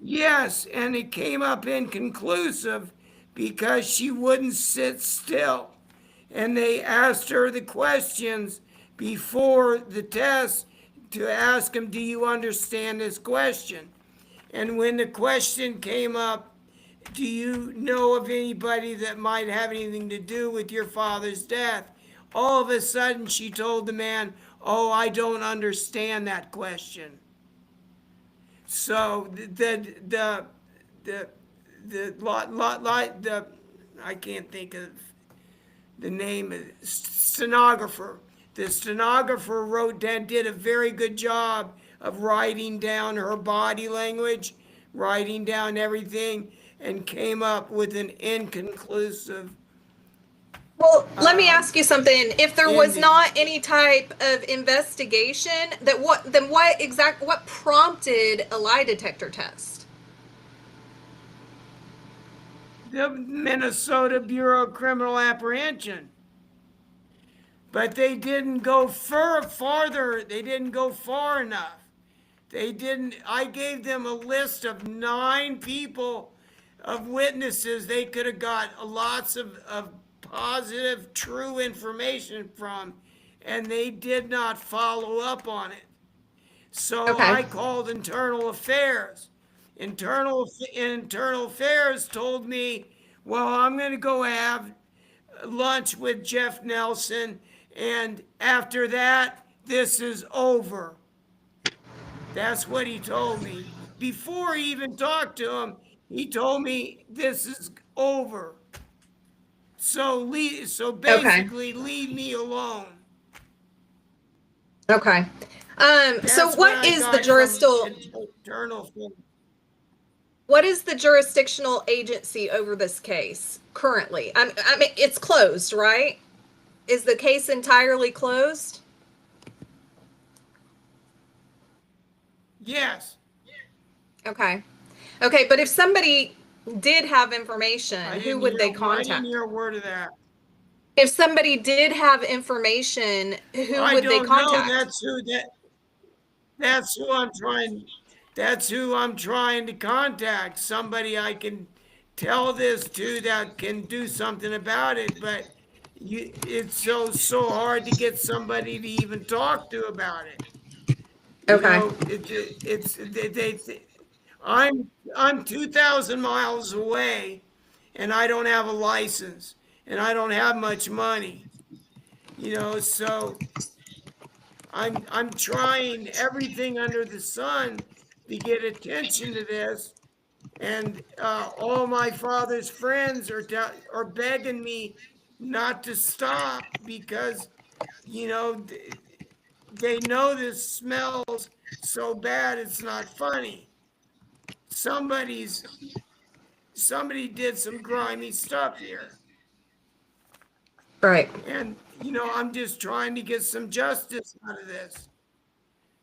S4: Yes, and it came up inconclusive because she wouldn't sit still. And they asked her the questions before the test to ask him, do you understand this question? And when the question came up, do you know of anybody that might have anything to do with your father's death? All of a sudden she told the man, oh, I don't understand that question. So the I can't think of the name of stenographer. The stenographer did a very good job of writing down her body language, writing down everything, and came up with an inconclusive.
S2: Well, let me ask you something. If there was
S4: ending.
S2: not any type of investigation, what prompted a lie detector test?
S4: The Minnesota Bureau of Criminal Apprehension. But they didn't go farther. They didn't go far enough. They didn't. I gave them a list of 9 people, of witnesses they could have got lots of positive, true information from, and they did not follow up on it. So
S2: Okay.
S4: I called Internal Affairs. Internal Affairs told me, well, I'm going to go have lunch with Jeff Nelson, and after that, this is over. That's what he told me. Before he even talked to him, he told me this is over. So basically, leave me alone.
S2: Okay. So
S4: That's
S2: what
S4: I
S2: is the
S4: got from
S2: what is the jurisdictional agency over this case currently? I mean, it's closed, right? Is the case entirely closed?
S4: Yes.
S2: Okay. Okay, but if somebody did have information, who would they
S4: I
S2: contact?
S4: didn't hear a word of that.
S2: If somebody did have information, who
S4: I
S2: would they
S4: don't
S2: contact?
S4: know. That's who I'm trying. That's who I'm trying to contact. Somebody I can tell this to that can do something about it. But it's so hard to get somebody to even talk to about it.
S2: Okay.
S4: I'm 2,000 miles away, and I don't have a license, and I don't have much money. So I'm trying everything under the sun to get attention to this, And all my father's friends are begging me not to stop because, you know, they know this smells so bad it's not funny. Somebody's somebody did some grimy stuff here.
S2: Right.
S4: And, I'm just trying to get some justice out of this.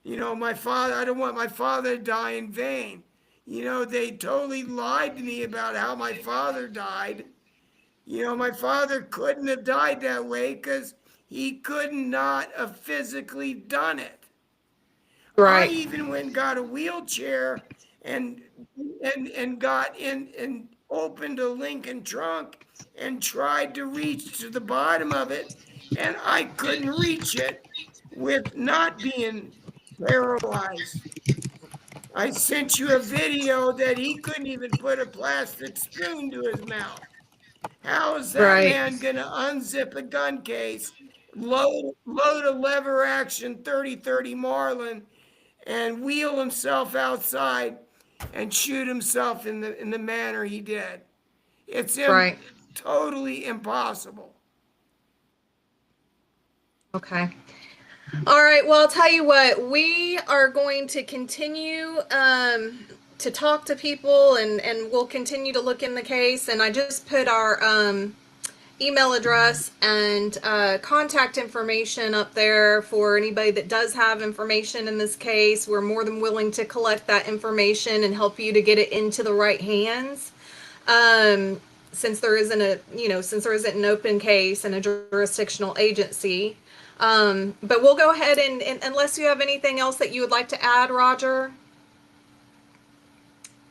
S4: My father, I don't want my father to die in vain. They totally lied to me about how my father died. My father couldn't have died that way because he could not have physically done it. I
S2: Right.
S4: even went and got a wheelchair and got in and opened a Lincoln trunk and tried to reach to the bottom of it, and I couldn't reach it with not being paralyzed. I sent you a video that he couldn't even put a plastic spoon to his mouth. How is that
S2: Right.
S4: man going to unzip a gun case, load a lever action 30-30 Marlin, and wheel himself outside and shoot himself in the manner he did? It's
S2: Right.
S4: totally impossible.
S2: Okay. All right. Well, I'll tell you what, we are going to continue to talk to people, and we'll continue to look in the case. And I just put our email address and contact information up there for anybody that does have information in this case. We're more than willing to collect that information and help you to get it into the right hands. Since there isn't an open case and a jurisdictional agency. But we'll go ahead and unless you have anything else that you would like to add, Roger,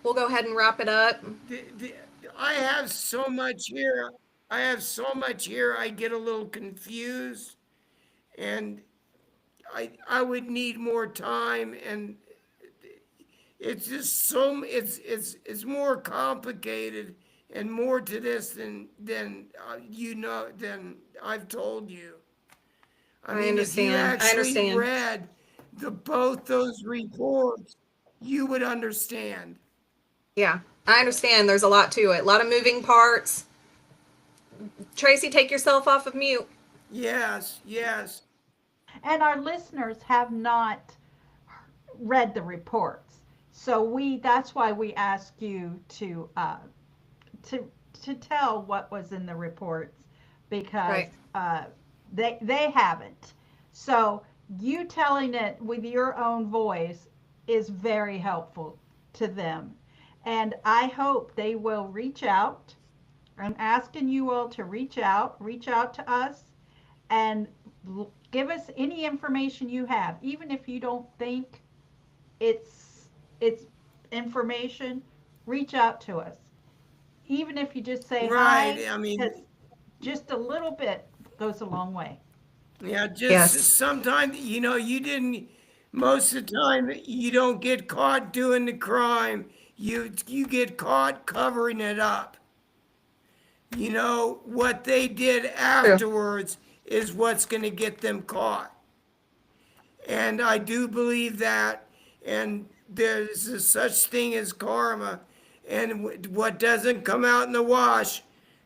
S2: we'll go ahead and wrap it up.
S4: I have so much here. I get a little confused, and I would need more time, and it's just it's more complicated and more to this than I've told you. I mean, if you
S2: understand. I
S4: actually
S2: understand.
S4: read both those reports, you would understand.
S2: Yeah, I understand. There's a lot to it. A lot of moving parts. Tracy, take yourself off of mute.
S4: Yes, yes.
S3: And our listeners have not read the reports. So that's why we ask you to to tell what was in the reports because
S2: Right.
S3: they haven't. So you telling it with your own voice is very helpful to them. And I hope they will reach out. I'm asking you all to reach out to us and give us any information you have, even if you don't think it's information. Reach out to us, even if you just say
S4: Right.
S3: hi,
S4: I mean,
S3: because just a little bit goes a long way.
S4: yeah, just
S2: Yes.
S4: sometimes, you didn't, most of the time, you don't get caught doing the crime. You get caught covering it up. What they did
S2: True.
S4: afterwards is what's going to get them caught. And I do believe that. And there's a such thing as karma. And what doesn't come out in the wash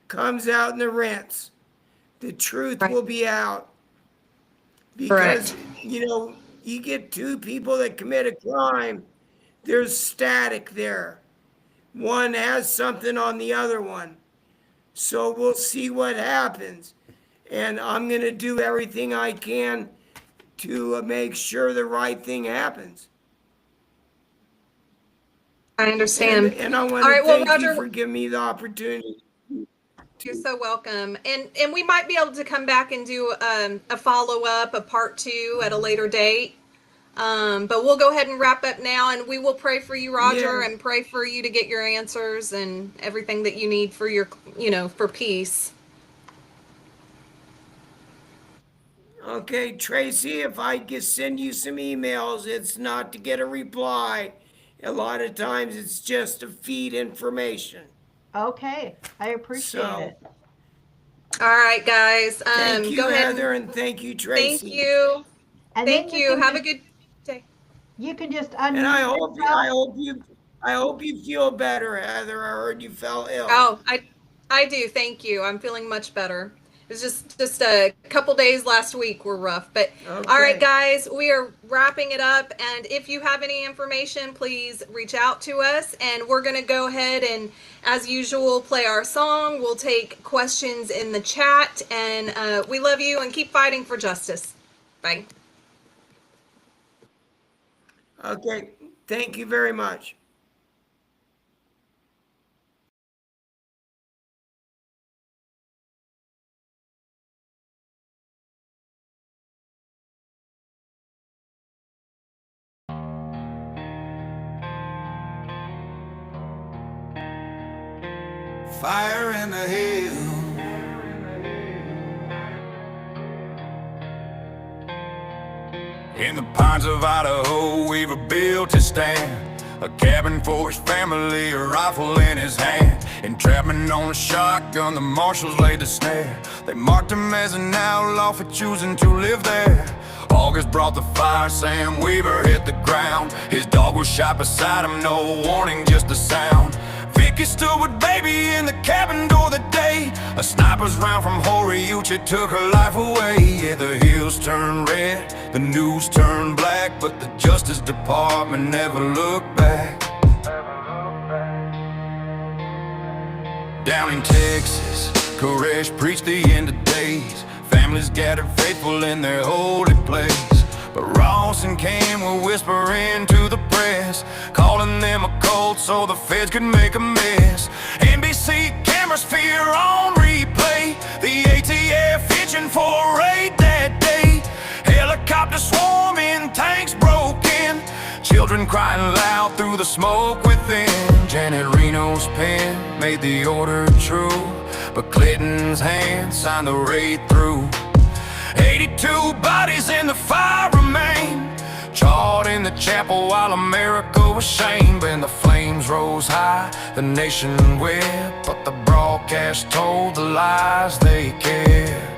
S4: comes out in the rinse. The truth
S2: Right.
S4: will be out. Because,
S2: Correct.
S4: you get two people that commit a crime, there's static there. One has something on the other one. So we'll see what happens. And I'm going to do everything I can to make sure the right thing happens.
S2: I understand.
S4: And I want
S2: All
S4: to
S2: right. Well,
S4: thank you
S2: Roger,
S4: for giving me the opportunity
S2: you're
S4: to.
S2: so welcome. And we might be able to come back and do a follow up, a part 2 at a later date. But we'll go ahead and wrap up now, and we will pray for you, Roger,
S4: Yes.
S2: and pray for you to get your answers and everything that you need for your, for peace.
S4: Okay, Tracy, if I can send you some emails, it's not to get a reply. A lot of times it's just to feed information.
S3: Okay, I appreciate
S4: So
S3: it.
S2: All right, guys.
S4: thank you,
S2: Go ahead and
S4: Heather, and thank you,
S2: thank
S4: Tracy.
S2: you.
S3: And then
S2: Thank you. Have a good day.
S3: you can just
S4: And I
S3: unmute
S4: hope
S3: yourself.
S4: I hope you feel better, Heather. I heard you fell ill.
S2: Oh, I do. Thank you. I'm feeling much better. It was just a couple days last week were rough, but all right,
S4: Okay.
S2: guys, we are wrapping it up. And if you have any information, please reach out to us. And we're gonna go ahead and, as usual, play our song. We'll take questions in the chat, and we love you and keep fighting for justice. Bye.
S4: Okay. Thank you very much.
S5: Fire in the hill, in the pines of Idaho, Weaver built his stand. A cabin for his family, a rifle in his hand. Entrapment on a shotgun, the marshals laid the snare. They marked him as an outlaw for choosing to live there. August brought the fire, Sam Weaver hit the ground. His dog was shot beside him, no warning, just a sound. Vicky stood with baby in the cabin door that day. A sniper's round from Horiuchi took her life away. Yeah, the hills turned red, the news turned black, but the Justice Department never looked back. Down in Texas, Koresh preached the end of days. Families gathered faithful in their holy place. But Ross and Cam were whispering to the press, calling them a cult so the feds could make a mess. NBC cameras fear on replay, the ATF itching for a raid that day. Helicopters swarming, tanks broken, children crying loud through the smoke within. Janet Reno's pen made the order true, but Clinton's hand signed the raid through. 82 bodies in the fire remain, charred in the chapel while America was shamed. And the flames rose high, the nation wept, but the broadcast told the lies they kept.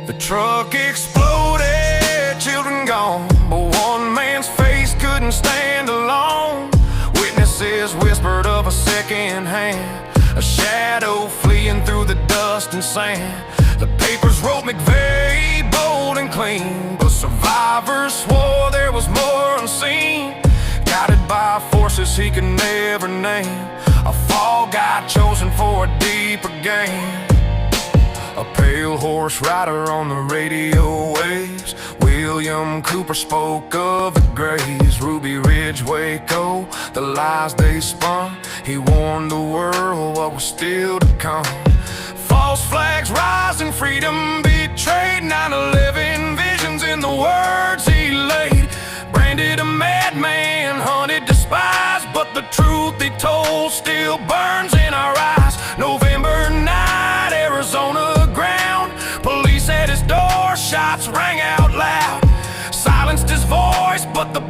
S5: The truck exploded, children gone, but one man's face couldn't stand alone. Witnesses whispered of a second hand, a shadow fleeing through the dust and sand. The papers wrote McVeigh bold and clean, but survivors swore there was more unseen. Guided by forces he could never name, a fall guy chosen for a deeper game. A pale horse rider on the radio waves, William Cooper spoke of the graves. Ruby Ridge, Waco, the lies they spun. He warned the world what was still to come. False flags rising, freedom betrayed. 9/11 visions in the words he laid. Branded a madman, hunted, despised, but the truth he told still burns in our eyes. November night, Arizona ground, police at his door, shots rang out loud. Silenced his voice, but the